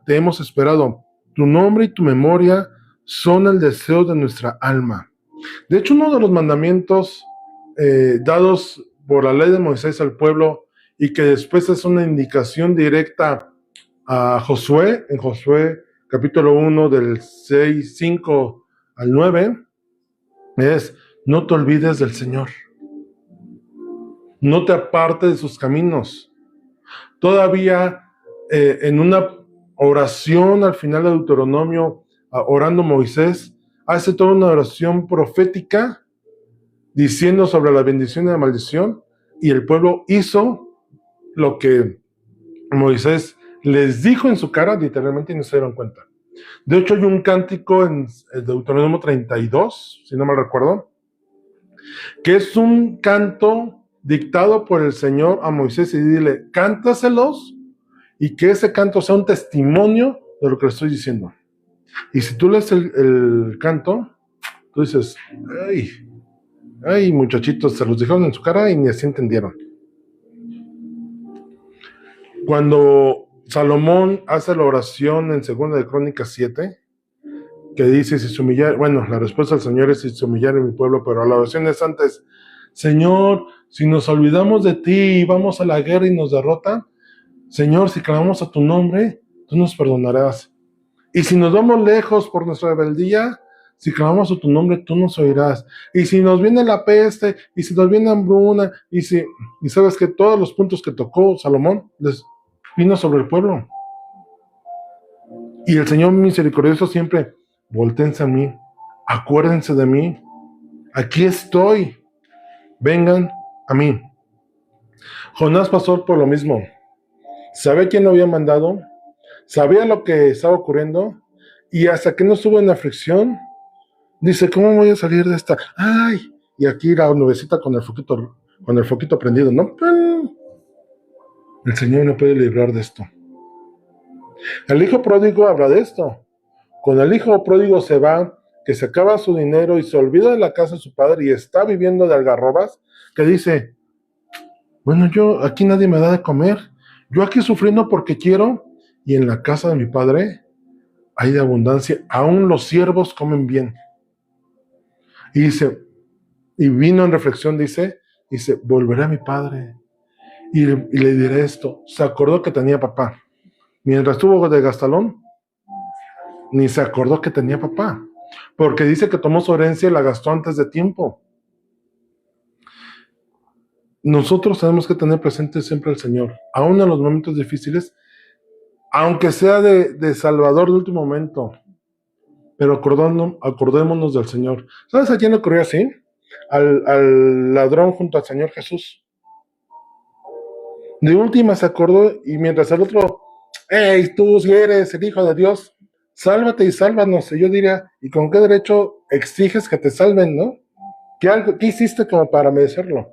hemos esperado. Tu nombre y tu memoria son el deseo de nuestra alma. De hecho, uno de los mandamientos dados por la ley de Moisés al pueblo y que después es una indicación directa a Josué, en Josué capítulo 1 del 5 al 9, es, no te olvides del Señor. No te apartes de sus caminos. Todavía en una oración al final de Deuteronomio, orando Moisés, hace toda una oración profética diciendo sobre la bendición y la maldición, y el pueblo hizo lo que Moisés les dijo en su cara, literalmente, y no se dieron cuenta. De hecho, hay un cántico en Deuteronomio 32, si no mal recuerdo, que es un canto dictado por el Señor a Moisés y dile, cántaselos y que ese canto sea un testimonio de lo que le estoy diciendo. Y si tú lees el canto, tú dices, ay, muchachitos, se los dijeron en su cara y ni así entendieron. Cuando Salomón hace la oración en 2 de Crónicas 7, que dice, si se humillar, bueno, la respuesta del Señor es si se humillar en mi pueblo, pero la oración es antes, Señor, si nos olvidamos de ti y vamos a la guerra y nos derrotan, Señor, si clamamos a tu nombre, tú nos perdonarás. Y si nos vamos lejos por nuestra rebeldía, si clamamos a tu nombre, tú nos oirás. Y si nos viene la peste, y si nos viene hambruna, y sabes que todos los puntos que tocó Salomón les vino sobre el pueblo. Y el Señor misericordioso siempre, voltéense a mí, acuérdense de mí, aquí estoy, vengan a mí. Jonás pasó por lo mismo. Sabía quién lo había mandado, sabía lo que estaba ocurriendo, y hasta que no estuvo en aflicción, dice, ¿cómo voy a salir de esta? ¡Ay! Y aquí la nubecita con el foquito prendido, ¿no? El Señor no puede librar de esto. El hijo pródigo habla de esto. Cuando el hijo pródigo se va, que se acaba su dinero y se olvida de la casa de su padre y está viviendo de algarrobas, que dice, bueno, aquí nadie me da de comer, yo aquí sufriendo porque quiero, y en la casa de mi padre hay de abundancia, aún los siervos comen bien. Y dice, y vino en reflexión, dice, volveré a mi padre y le diré esto. Se acordó que tenía papá. Mientras estuvo de gastalón, ni se acordó que tenía papá, porque dice que tomó su herencia y la gastó antes de tiempo. Nosotros tenemos que tener presente siempre al Señor, aún en los momentos difíciles, aunque sea de Salvador de último momento, pero acordémonos del Señor. ¿Sabes a quién le ocurrió así? Al ladrón junto al Señor Jesús. De última se acordó, y mientras el otro, hey, tú si eres el Hijo de Dios, sálvate y sálvanos. Y yo diría, ¿y con qué derecho exiges que te salven, no? ¿Qué hiciste como para merecerlo?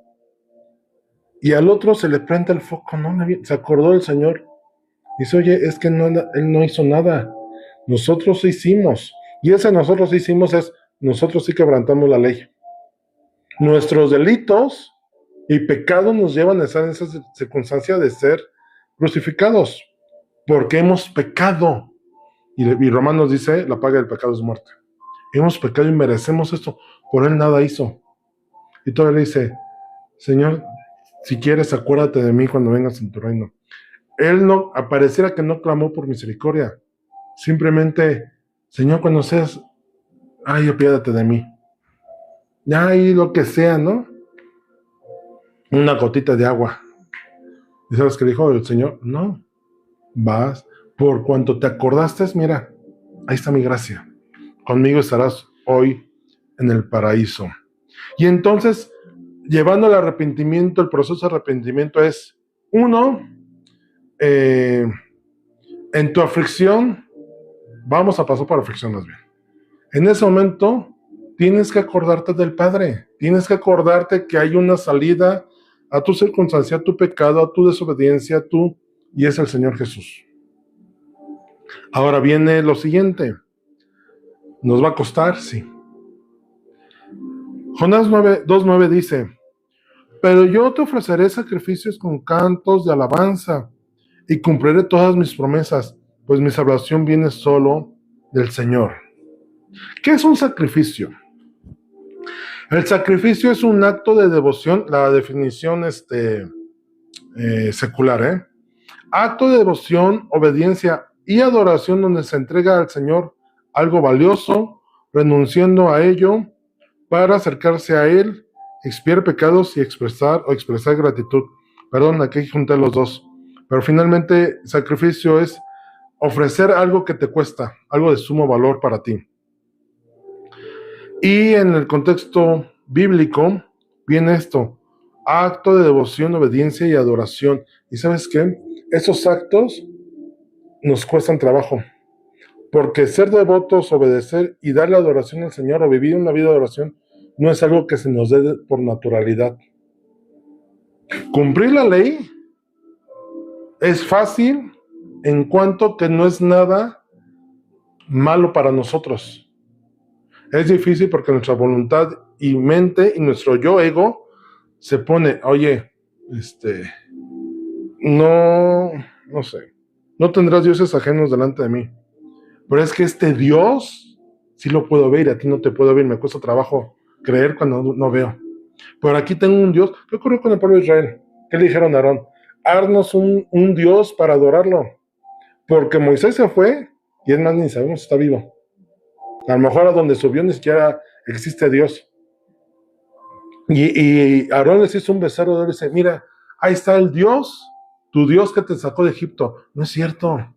Y al otro se le prende el foco, ¿no? Se acordó del Señor. Dice, oye, es que no, él no hizo nada. Nosotros hicimos. Y ese nosotros hicimos es, nosotros sí quebrantamos la ley. Nuestros delitos y pecados nos llevan a estar en esa circunstancia de ser crucificados. Porque hemos pecado. Y Romanos dice, la paga del pecado es muerte. Hemos pecado y merecemos esto. Por él nada hizo. Y todavía le dice, Señor, si quieres, acuérdate de mí cuando vengas en tu reino. Él no, pareciera que no clamó por misericordia. Simplemente, Señor, cuando seas, ay, apiádate de mí. Ya ahí lo que sea, ¿no? Una gotita de agua. ¿Y sabes qué dijo el Señor? No, vas, por cuanto te acordaste, mira, ahí está mi gracia. Conmigo estarás hoy en el paraíso. Y entonces, llevando el arrepentimiento, el proceso de arrepentimiento es, uno, en tu aflicción, vamos a pasar por aflicción más bien. En ese momento, tienes que acordarte del Padre, tienes que acordarte que hay una salida a tu circunstancia, a tu pecado, a tu desobediencia, y es el Señor Jesús. Ahora viene lo siguiente, ¿nos va a costar? Sí. Jonás 2:9 dice, pero yo te ofreceré sacrificios con cantos de alabanza y cumpliré todas mis promesas, pues mi salvación viene solo del Señor. ¿Qué es un sacrificio? El sacrificio es un acto de devoción, la definición secular, acto de devoción, obediencia y adoración donde se entrega al Señor algo valioso, renunciando a ello para acercarse a Él, expiar pecados y expresar gratitud. Perdón, aquí junté los dos. Pero finalmente, sacrificio es ofrecer algo que te cuesta, algo de sumo valor para ti. Y en el contexto bíblico viene esto, acto de devoción, obediencia y adoración. ¿Y sabes qué? Esos actos nos cuestan trabajo, porque ser devotos, obedecer y darle adoración al Señor o vivir una vida de oración no es algo que se nos dé por naturalidad. Cumplir la ley es fácil en cuanto que no es nada malo para nosotros. Es difícil porque nuestra voluntad y mente y nuestro yo ego se pone, oye, no sé, no tendrás dioses ajenos delante de mí. Pero es que este Dios sí lo puedo ver y a ti no te puedo ver, me cuesta trabajo creer cuando no veo. Pero aquí tengo un Dios. ¿Qué ocurrió con el pueblo de Israel? ¿Qué le dijeron a Aarón? Haznos un Dios para adorarlo. Porque Moisés se fue y es más, ni sabemos si está vivo. A lo mejor a donde subió ni siquiera existe Dios. Y Aarón les hizo un becerro de oro y dice, mira, ahí está el Dios, tu Dios que te sacó de Egipto. No es cierto.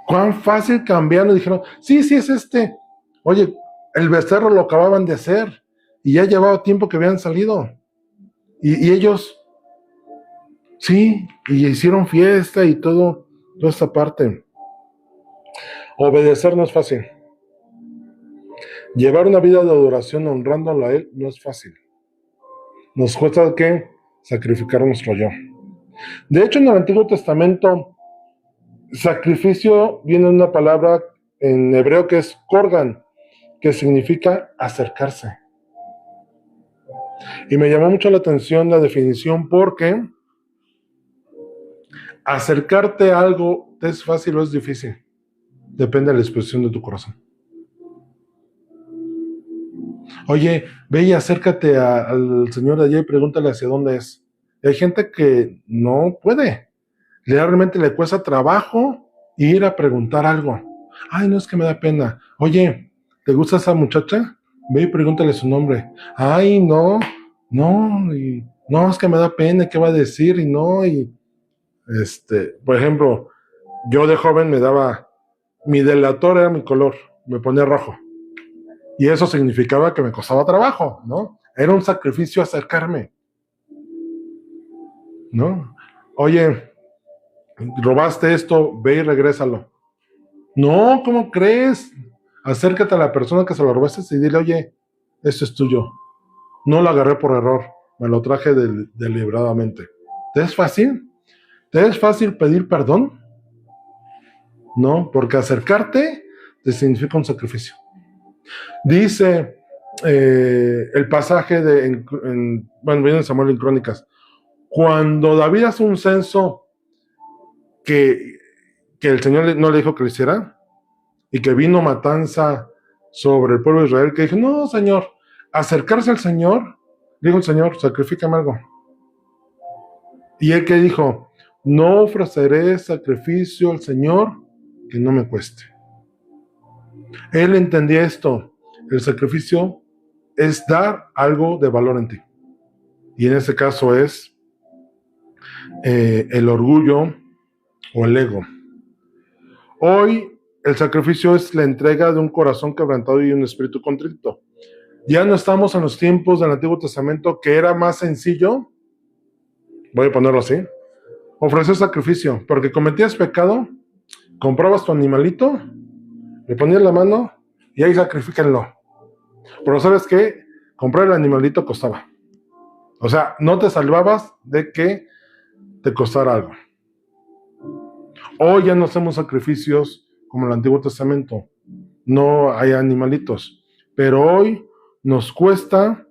Cuán fácil cambiarlo. Dijeron, sí es este. Oye, el becerro lo acababan de hacer y ya llevaba tiempo que habían salido. Y ellos, sí, y hicieron fiesta y toda esta parte. Obedecer no es fácil. Llevar una vida de adoración honrándolo a Él no es fácil. Nos cuesta que sacrificar nuestro yo. De hecho, en el Antiguo Testamento, sacrificio viene de una palabra en hebreo que es korban, que significa acercarse. Y me llamó mucho la atención la definición porque acercarte a algo es fácil o es difícil. Depende de la expresión de tu corazón. Oye, ve y acércate al Señor de allá y pregúntale hacia dónde es. Y hay gente que no puede. Realmente le cuesta trabajo ir a preguntar algo. Ay, no, es que me da pena. Oye, ¿te gusta esa muchacha? Ve y pregúntale su nombre. Ay, no, es que me da pena, ¿qué va a decir? Por ejemplo, yo de joven mi delator era mi color, me ponía rojo. Y eso significaba que me costaba trabajo, ¿no? Era un sacrificio acercarme, ¿no? Oye, robaste esto, ve y regrésalo. No, ¿cómo crees? Acércate a la persona que se lo robaste y dile, oye, esto es tuyo. No lo agarré por error. me lo traje deliberadamente. ¿Te es fácil? ¿Te es fácil pedir perdón? No, porque acercarte te significa un sacrificio. Dice el pasaje bueno, viene en Samuel en Crónicas, cuando David hace un censo que el Señor no le dijo que lo hiciera, y que vino matanza sobre el pueblo de Israel, que dijo, no, Señor, acercarse al Señor, dijo el Señor, sacrifícame algo. Y él que dijo, no ofreceré sacrificio al Señor que no me cueste. Él entendía esto, el sacrificio es dar algo de valor en ti. Y en ese caso es el orgullo o el ego. Hoy el sacrificio es la entrega de un corazón quebrantado y un espíritu contrito. Ya no estamos en los tiempos del Antiguo Testamento que era más sencillo, voy a ponerlo así, ofrecer sacrificio, porque cometías pecado, comprabas tu animalito, le ponías la mano y ahí sacrifíquenlo. Pero ¿sabes qué? Comprar el animalito costaba. O sea, no te salvabas de que te costara algo. Hoy ya no hacemos sacrificios como el Antiguo Testamento. No hay animalitos. Pero hoy nos cuesta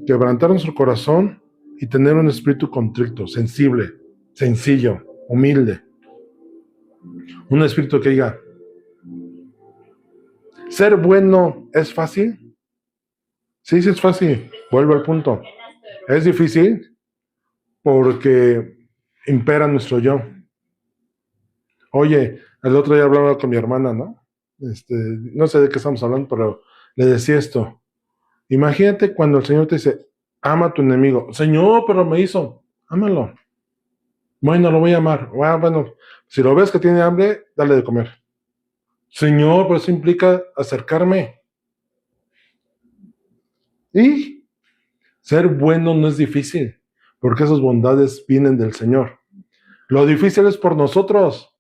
quebrantar nuestro corazón y tener un espíritu contrito, sensible, sencillo, humilde. Un espíritu que diga, ¿ser bueno es fácil? Sí, sí es fácil. Vuelvo al punto. Es difícil porque impera nuestro yo. Oye, el otro día hablaba con mi hermana, ¿no? No sé de qué estamos hablando, pero le decía esto. Imagínate cuando el Señor te dice, ama a tu enemigo. Señor, pero me hizo, ámalo. Bueno, lo voy a amar. Bueno, si lo ves que tiene hambre, dale de comer. Señor, pero eso implica acercarme. Y ser bueno no es difícil, porque esas bondades vienen del Señor. Lo difícil es por nosotros.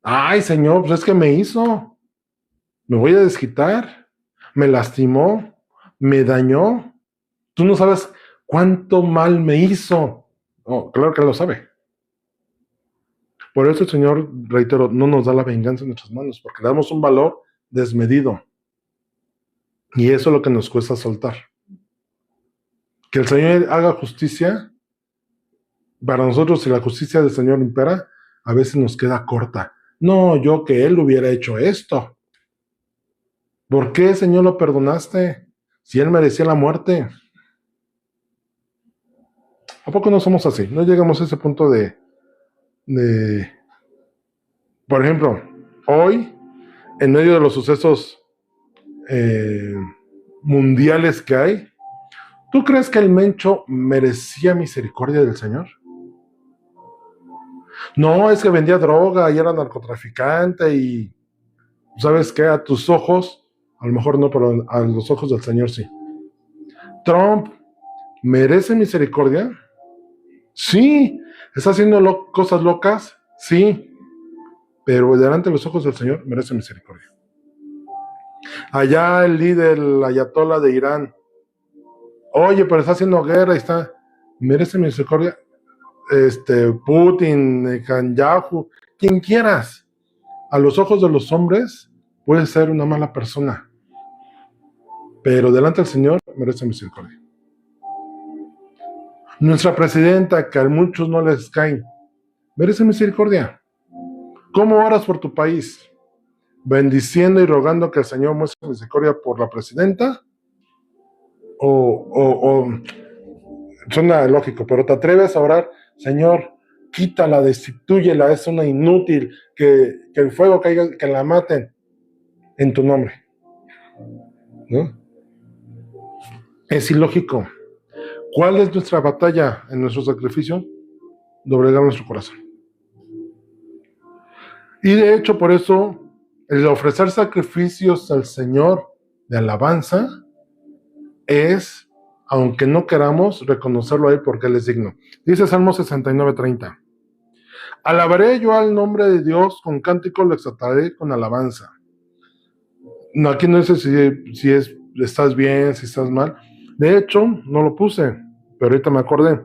Ay, Señor, pues es que me hizo. Me voy a desquitar. Me lastimó. Me dañó. Tú no sabes cuánto mal me hizo. Oh, claro que lo sabe. Por eso el Señor, reitero, no nos da la venganza en nuestras manos, porque le damos un valor desmedido. Y eso es lo que nos cuesta soltar. Que el Señor haga justicia, para nosotros, si la justicia del Señor impera, a veces nos queda corta. No, yo que Él hubiera hecho esto. ¿Por qué, Señor, lo perdonaste? Si Él merecía la muerte. ¿A poco no somos así? No llegamos a ese punto de por ejemplo, hoy, en medio de los sucesos mundiales que hay, ¿tú crees que el Mencho merecía misericordia del Señor? No, es que vendía droga y era narcotraficante y, ¿sabes qué? A tus ojos, a lo mejor no, pero a los ojos del Señor sí. Trump, ¿merece misericordia? Sí. ¿Está haciendo cosas locas? Sí. Pero delante de los ojos del Señor merece misericordia. Allá el líder, el ayatolá de Irán, oye, pero está haciendo guerra y está, merece misericordia. Putin, Netanyahu, quien quieras. A los ojos de los hombres puede ser una mala persona, pero delante del Señor merece misericordia. Nuestra presidenta, que a muchos no les cae, merece misericordia. ¿Cómo oras por tu país? ¿Bendiciendo y rogando que el Señor muestre misericordia por la presidenta? O suena lógico, pero te atreves a orar, Señor, quítala, destituyela, es una inútil, que el fuego caiga, que la maten en tu nombre, ¿no? Es ilógico. ¿Cuál es nuestra batalla en nuestro sacrificio? Doblegar nuestro corazón. Y de hecho, por eso, el ofrecer sacrificios al Señor de alabanza es, aunque no queramos, reconocerlo a Él porque Él es digno. Dice Salmo 69:30. Alabaré yo al nombre de Dios, con cántico lo exaltaré con alabanza. No, aquí no sé si estás bien, si estás mal. De hecho, no lo puse, pero ahorita me acordé.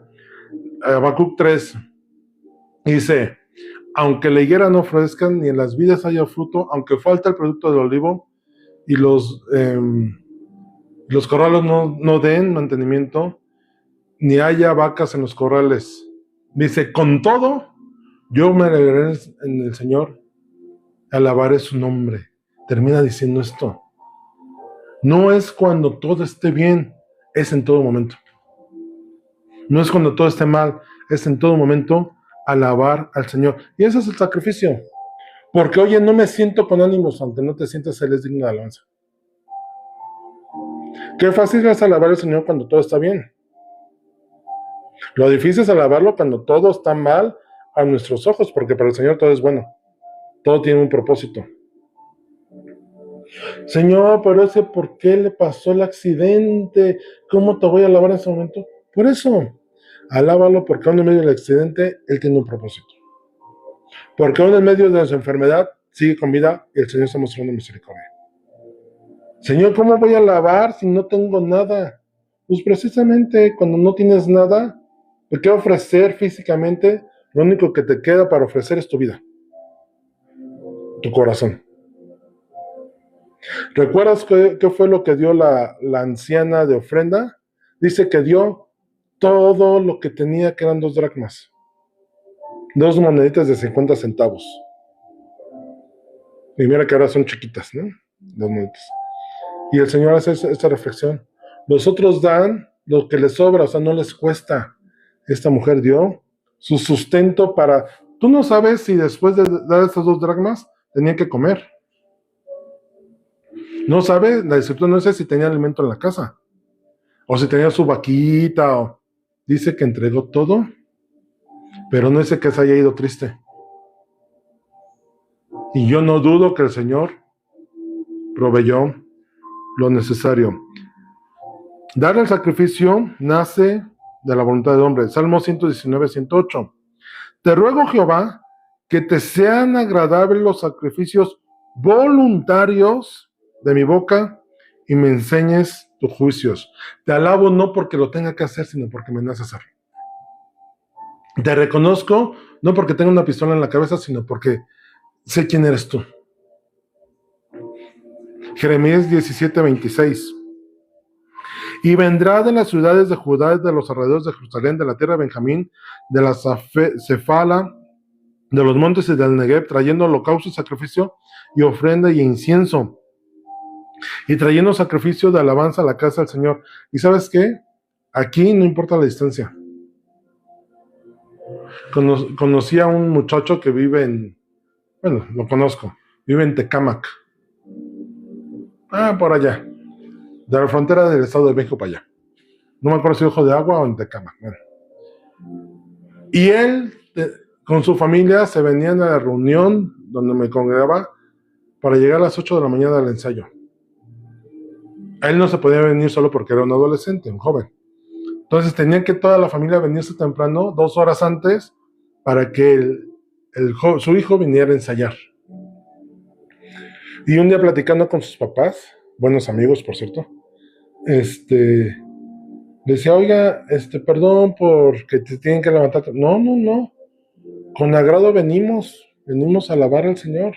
Habacuc 3 dice: aunque la higuera no florezca, ni en las vides haya fruto, aunque falte el producto del olivo, y los corrales no den mantenimiento, ni haya vacas en los corrales. Dice, con todo, yo me alegraré en el Señor, alabaré su nombre. Termina diciendo esto. No es cuando todo esté bien, es en todo momento. No es cuando todo esté mal, es en todo momento alabar al Señor. Y ese es el sacrificio. Porque, oye, no me siento con ánimos, aunque no te sientas, Él es digno de alabanza. Qué fácil es alabar al Señor cuando todo está bien. Lo difícil es alabarlo cuando todo está mal a nuestros ojos, porque para el Señor todo es bueno. Todo tiene un propósito. Señor, pero ese, ¿por qué le pasó el accidente? ¿Cómo te voy a alabar en ese momento? Por eso, alábalo, porque aún en medio del accidente, Él tiene un propósito. Porque aún en medio de su enfermedad, sigue con vida y el Señor está mostrando misericordia. Señor, ¿cómo voy a alabar si no tengo nada? Pues precisamente cuando no tienes nada, ¿de qué ofrecer físicamente? Lo único que te queda para ofrecer es tu vida, tu corazón. ¿Recuerdas qué fue lo que dio la anciana de ofrenda? Dice que dio todo lo que tenía, que eran 2 dracmas. 2 moneditas de 50 centavos. Y mira que ahora son chiquitas, ¿no? 2 moneditas. Y el Señor hace esta reflexión. Los otros dan lo que les sobra, o sea, no les cuesta. Esta mujer dio su sustento para... Tú no sabes si después de dar estas 2 dracmas tenían que comer. No sabe, la escritura no sé si tenía alimento en la casa, o si tenía su vaquita, o... Dice que entregó todo, pero no dice que se haya ido triste. Y yo no dudo que el Señor proveyó lo necesario. Dar el sacrificio nace de la voluntad del hombre. Salmo 119, 108. Te ruego, Jehová, que te sean agradables los sacrificios voluntarios de mi boca y me enseñes tus juicios. Te alabo no porque lo tenga que hacer, sino porque me nace hacerlo. Te reconozco no porque tenga una pistola en la cabeza, sino porque sé quién eres tú. Jeremías 17, 26. Y vendrá de las ciudades de Judá, de los alrededores de Jerusalén, de la tierra de Benjamín, de la Cefala, de los montes y del Negev, trayendo holocausto, sacrificio y ofrenda y incienso, y trayendo sacrificio de alabanza a la casa del Señor. ¿Y sabes qué? Aquí no importa la distancia. Conocí a un muchacho que vive en... Bueno, lo conozco. Vive en Tecámac. Por allá. De la frontera del Estado de México para allá. No me acuerdo si Ojo de Agua o en Tecámac. Bueno. Y él, con su familia, se venían a la reunión donde me congregaba para llegar a las 8 de la mañana al ensayo. Él no se podía venir solo porque era un adolescente, un joven. Entonces tenían que toda la familia venirse temprano, 2 horas antes, para que su hijo viniera a ensayar. Y un día platicando con sus papás, buenos amigos, por cierto, le decía, oiga, perdón porque te tienen que levantar. No. Con agrado venimos a alabar al Señor.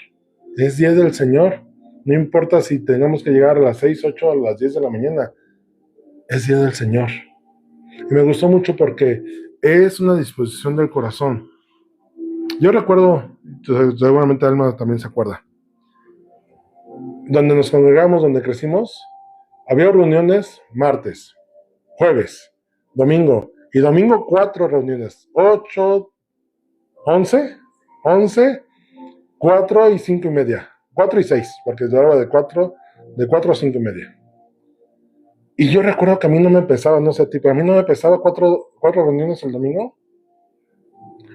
Es día del Señor. No importa si tengamos que llegar a las 6, 8, a las 10 de la mañana. Es día del Señor. Y me gustó mucho porque es una disposición del corazón. Yo recuerdo, seguramente Alma también se acuerda, donde nos congregamos, donde crecimos, había reuniones martes, jueves, domingo, y domingo 4 reuniones, 8, 11, 4 y 5 y media, 4 y 6, porque duraba de 4 a 5 y media. Y yo recuerdo que a mí no me pesaba, no sé a ti, pero a mí no me pesaba 4 reuniones el domingo.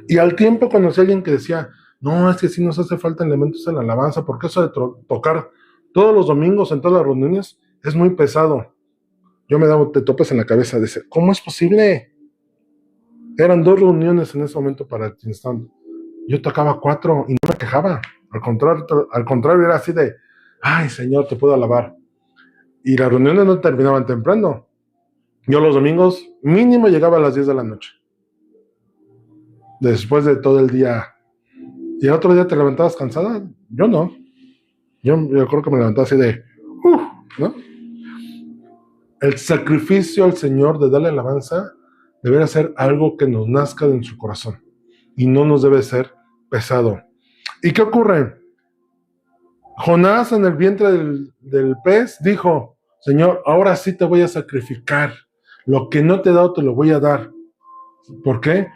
Y al tiempo conocí a alguien que decía, no, es que sí nos hace falta elementos en la alabanza, porque eso de tocar todos los domingos en todas las reuniones es muy pesado. Yo me daba de topes en la cabeza, decía, ¿cómo es posible? Eran 2 reuniones en ese momento para el instante. Yo tocaba 4 y no me quejaba. Al contrario, era así de, ay, Señor, te puedo alabar. Y las reuniones no terminaban temprano. Yo los domingos mínimo llegaba a las 10 de la noche, después de todo el día. ¿Y el otro día te levantabas cansada? Yo no. Yo creo que me levantaba así de, ¿no? El sacrificio al Señor de darle alabanza debería ser algo que nos nazca de nuestro corazón y no nos debe ser pesado. ¿Y qué ocurre? Jonás en el vientre del pez dijo, Señor, ahora sí te voy a sacrificar. Lo que no te he dado te lo voy a dar. ¿Por qué?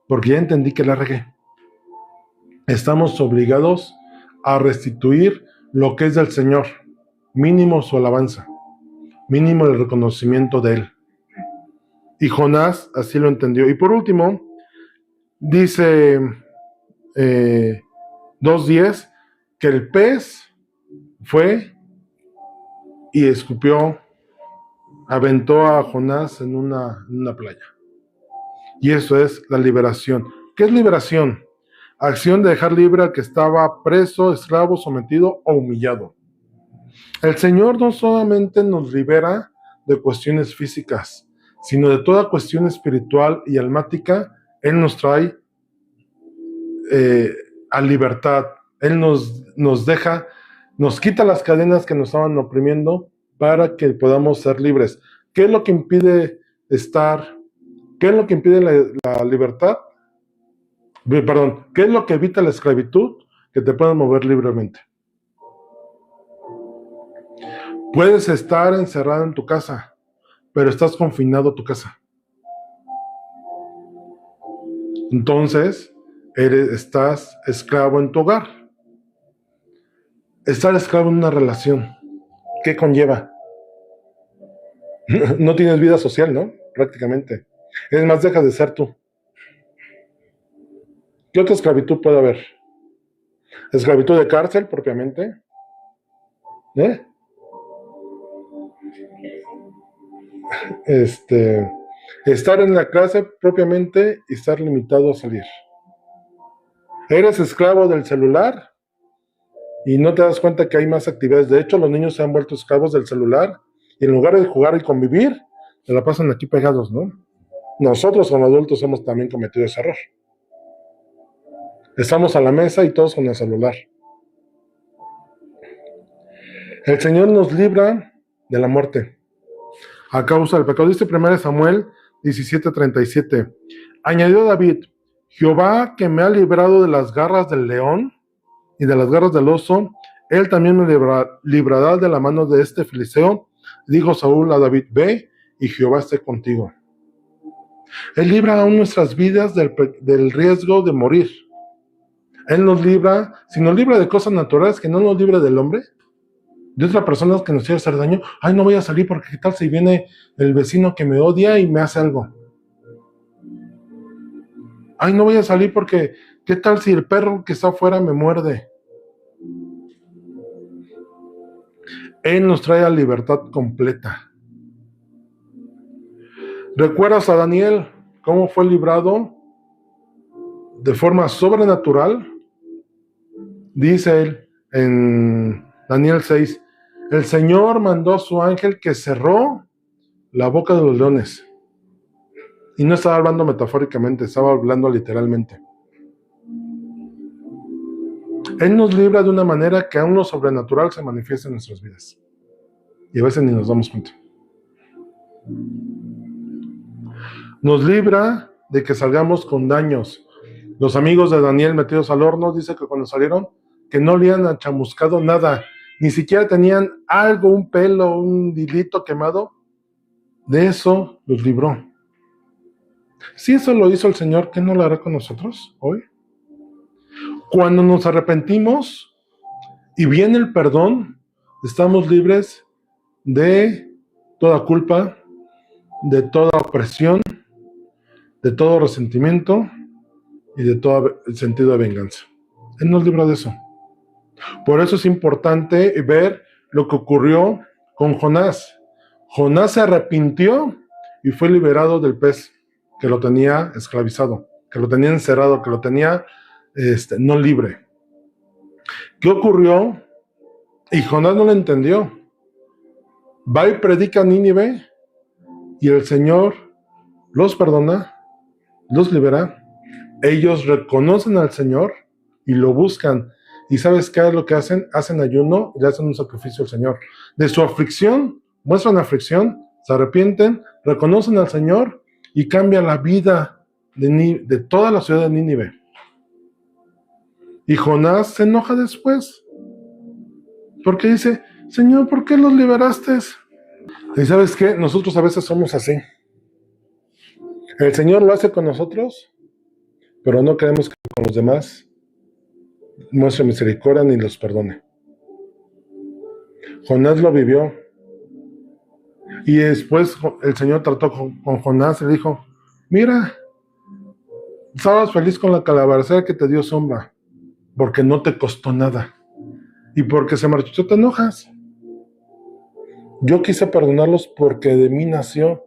Porque ya entendí que la regué. Estamos obligados a restituir lo que es del Señor. Mínimo su alabanza. Mínimo el reconocimiento de Él. Y Jonás así lo entendió. Y por último, dice 2:10, que el pez fue y escupió, aventó a Jonás en una playa. Y eso es la liberación. ¿Qué es liberación? Acción de dejar libre al que estaba preso, esclavo, sometido o humillado. El Señor no solamente nos libera de cuestiones físicas, sino de toda cuestión espiritual y almática. Él nos trae a libertad. Él nos deja, nos quita las cadenas que nos estaban oprimiendo para que podamos ser libres. ¿Qué es lo que impide qué es lo que impide la libertad? Perdón, ¿qué es lo que evita la esclavitud? Que te puedan mover libremente. Puedes estar encerrado en tu casa, pero estás confinado a tu casa. Entonces, estás esclavo en tu hogar. Estar esclavo en una relación, ¿qué conlleva? No tienes vida social, ¿no? Prácticamente. Es más, dejas de ser tú. ¿Qué otra esclavitud puede haber? Esclavitud de cárcel, propiamente. Estar en la clase propiamente y estar limitado a salir. Eres esclavo del celular y no te das cuenta que hay más actividades. De hecho, los niños se han vuelto esclavos del celular y en lugar de jugar y convivir, se la pasan aquí pegados, ¿no? Nosotros como adultos hemos también cometido ese error. Estamos a la mesa y todos con el celular. El Señor nos libra de la muerte a causa del pecado. Dice 1 Samuel 17:37. Añadió David, Jehová que me ha librado de las garras del león y de las garras del oso, él también me librará de la mano de este filisteo. Dijo Saúl a David, ve y Jehová esté contigo. Él libra aún nuestras vidas del riesgo de morir. Él nos libra, si nos libra de cosas naturales, que no nos libre del hombre, de otra persona que nos quiere hacer daño. Ay, no voy a salir porque qué tal si viene el vecino que me odia y me hace algo. Ay, no voy a salir porque qué tal si el perro que está afuera me muerde. Él nos trae a libertad completa. ¿Recuerdas a Daniel cómo fue librado de forma sobrenatural? Dice él en Daniel 6, el Señor mandó a su ángel que cerró la boca de los leones. Y no estaba hablando metafóricamente, estaba hablando literalmente. Él nos libra de una manera que aún lo sobrenatural se manifiesta en nuestras vidas. Y a veces ni nos damos cuenta. Nos libra de que salgamos con daños. Los amigos de Daniel metidos al horno, dice que cuando salieron, que no le han chamuscado nada. Ni siquiera tenían algo, un pelo, un hilito quemado. De eso los libró. Si eso lo hizo el Señor, ¿qué no lo hará con nosotros hoy? Cuando nos arrepentimos y viene el perdón, estamos libres de toda culpa, de toda opresión, de todo resentimiento y de todo el sentido de venganza. Él nos libra de eso. Por eso es importante ver lo que ocurrió con Jonás. Jonás se arrepintió y fue liberado del pez que lo tenía esclavizado, que lo tenía encerrado, que lo tenía no libre. ¿Qué ocurrió? Y Jonás no lo entendió. Va y predica a Nínive y el Señor los perdona, los libera. Ellos reconocen al Señor y lo buscan. ¿Y sabes qué es lo que hacen? Hacen ayuno y le hacen un sacrificio al Señor. De su aflicción, muestran aflicción, se arrepienten, reconocen al Señor y cambia la vida de toda la ciudad de Nínive. Y Jonás se enoja después, porque dice, Señor, ¿por qué los liberaste? Y ¿sabes qué? Nosotros a veces somos así. El Señor lo hace con nosotros, pero no queremos que con los demás muestre misericordia ni los perdone. Jonás lo vivió. Y después el Señor trató con Jonás y le dijo, mira, estabas feliz con la calabaza que te dio sombra, porque no te costó nada. Y porque se marchitó te enojas. Yo quise perdonarlos porque de mí nació.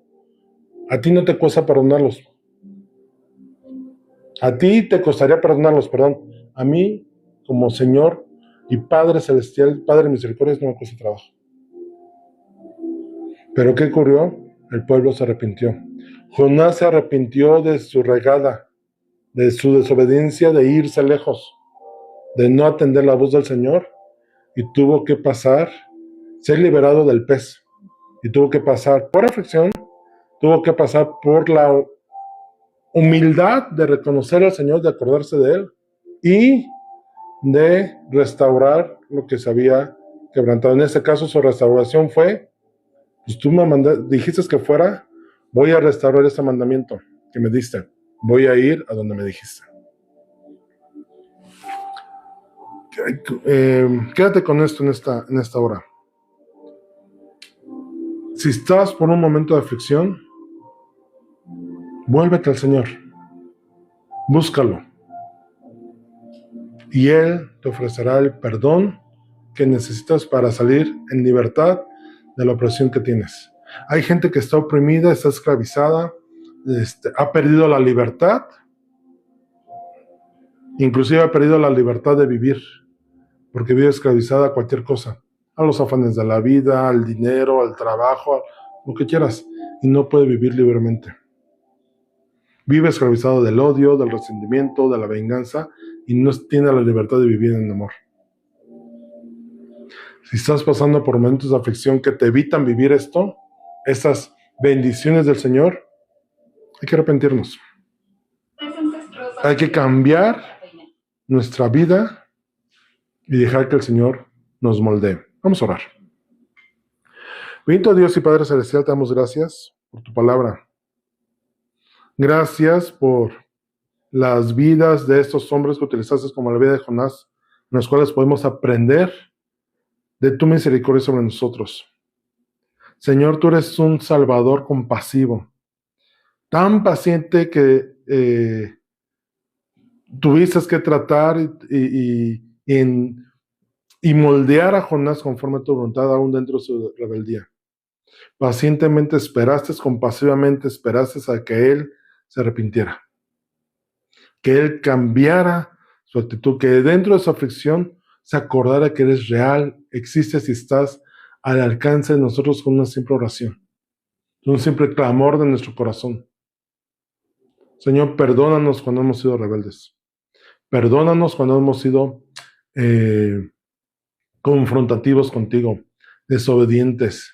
A ti no te cuesta perdonarlos. A ti te costaría perdonarlos, perdón. A mí, como Señor y Padre Celestial, Padre Misericordia, no me cuesta trabajo. ¿Pero qué ocurrió? El pueblo se arrepintió. Jonás se arrepintió de su regada, de su desobediencia, de irse lejos, de no atender la voz del Señor, y tuvo que pasar, ser liberado del pez, y tuvo que pasar por aflicción, tuvo que pasar por la humildad de reconocer al Señor, de acordarse de Él, y de restaurar lo que se había quebrantado. En este caso, su restauración fue, pues tú me dijiste que fuera, voy a restaurar este mandamiento que me diste, voy a ir a donde me dijiste. Quédate con esto en esta hora. Si estás por un momento de aflicción, vuélvete al Señor, búscalo, y Él te ofrecerá el perdón que necesitas para salir en libertad de la opresión que tienes. Hay gente que está oprimida, está esclavizada, ha perdido la libertad, inclusive ha perdido la libertad de vivir, porque vive esclavizada a cualquier cosa, a los afanes de la vida, al dinero, al trabajo, lo que quieras, y no puede vivir libremente. Vive esclavizado del odio, del resentimiento, de la venganza, y no tiene la libertad de vivir en amor. Si estás pasando por momentos de aflicción que te evitan vivir esto, esas bendiciones del Señor, hay que arrepentirnos. Hay que cambiar nuestra vida y dejar que el Señor nos moldee. Vamos a orar. Bendito Dios y Padre Celestial, te damos gracias por tu palabra. Gracias por las vidas de estos hombres que utilizaste como la vida de Jonás, en los cuales podemos aprender de tu misericordia sobre nosotros. Señor, tú eres un Salvador compasivo, tan paciente que tuviste que tratar y moldear a Jonás conforme a tu voluntad, aún dentro de su rebeldía. Pacientemente esperaste, compasivamente esperaste a que él se arrepintiera, que él cambiara su actitud, que dentro de su aflicción se acordara que eres real, existes y estás al alcance de nosotros con una simple oración, un simple clamor de nuestro corazón. Señor, perdónanos cuando hemos sido rebeldes. Perdónanos cuando hemos sido confrontativos contigo, desobedientes,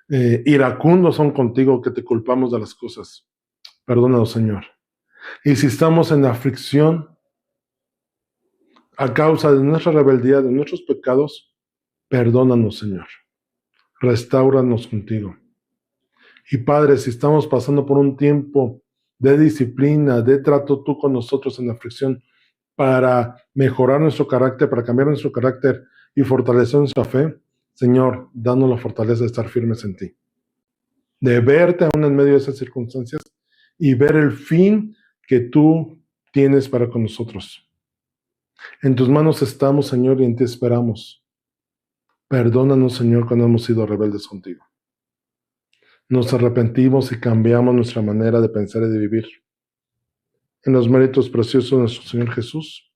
iracundos son contigo, que te culpamos de las cosas. Perdónanos, Señor. Y si estamos en aflicción a causa de nuestra rebeldía, de nuestros pecados, perdónanos, Señor. Restáuranos contigo. Y Padre, si estamos pasando por un tiempo de disciplina, de trato tú con nosotros en aflicción, para mejorar nuestro carácter, para cambiar nuestro carácter y fortalecer nuestra fe, Señor, danos la fortaleza de estar firmes en ti, de verte aún en medio de esas circunstancias y ver el fin que tú tienes para con nosotros. En tus manos estamos, Señor, y en ti esperamos. Perdónanos, Señor, cuando hemos sido rebeldes contigo. Nos arrepentimos y cambiamos nuestra manera de pensar y de vivir. En los méritos preciosos de nuestro Señor Jesús.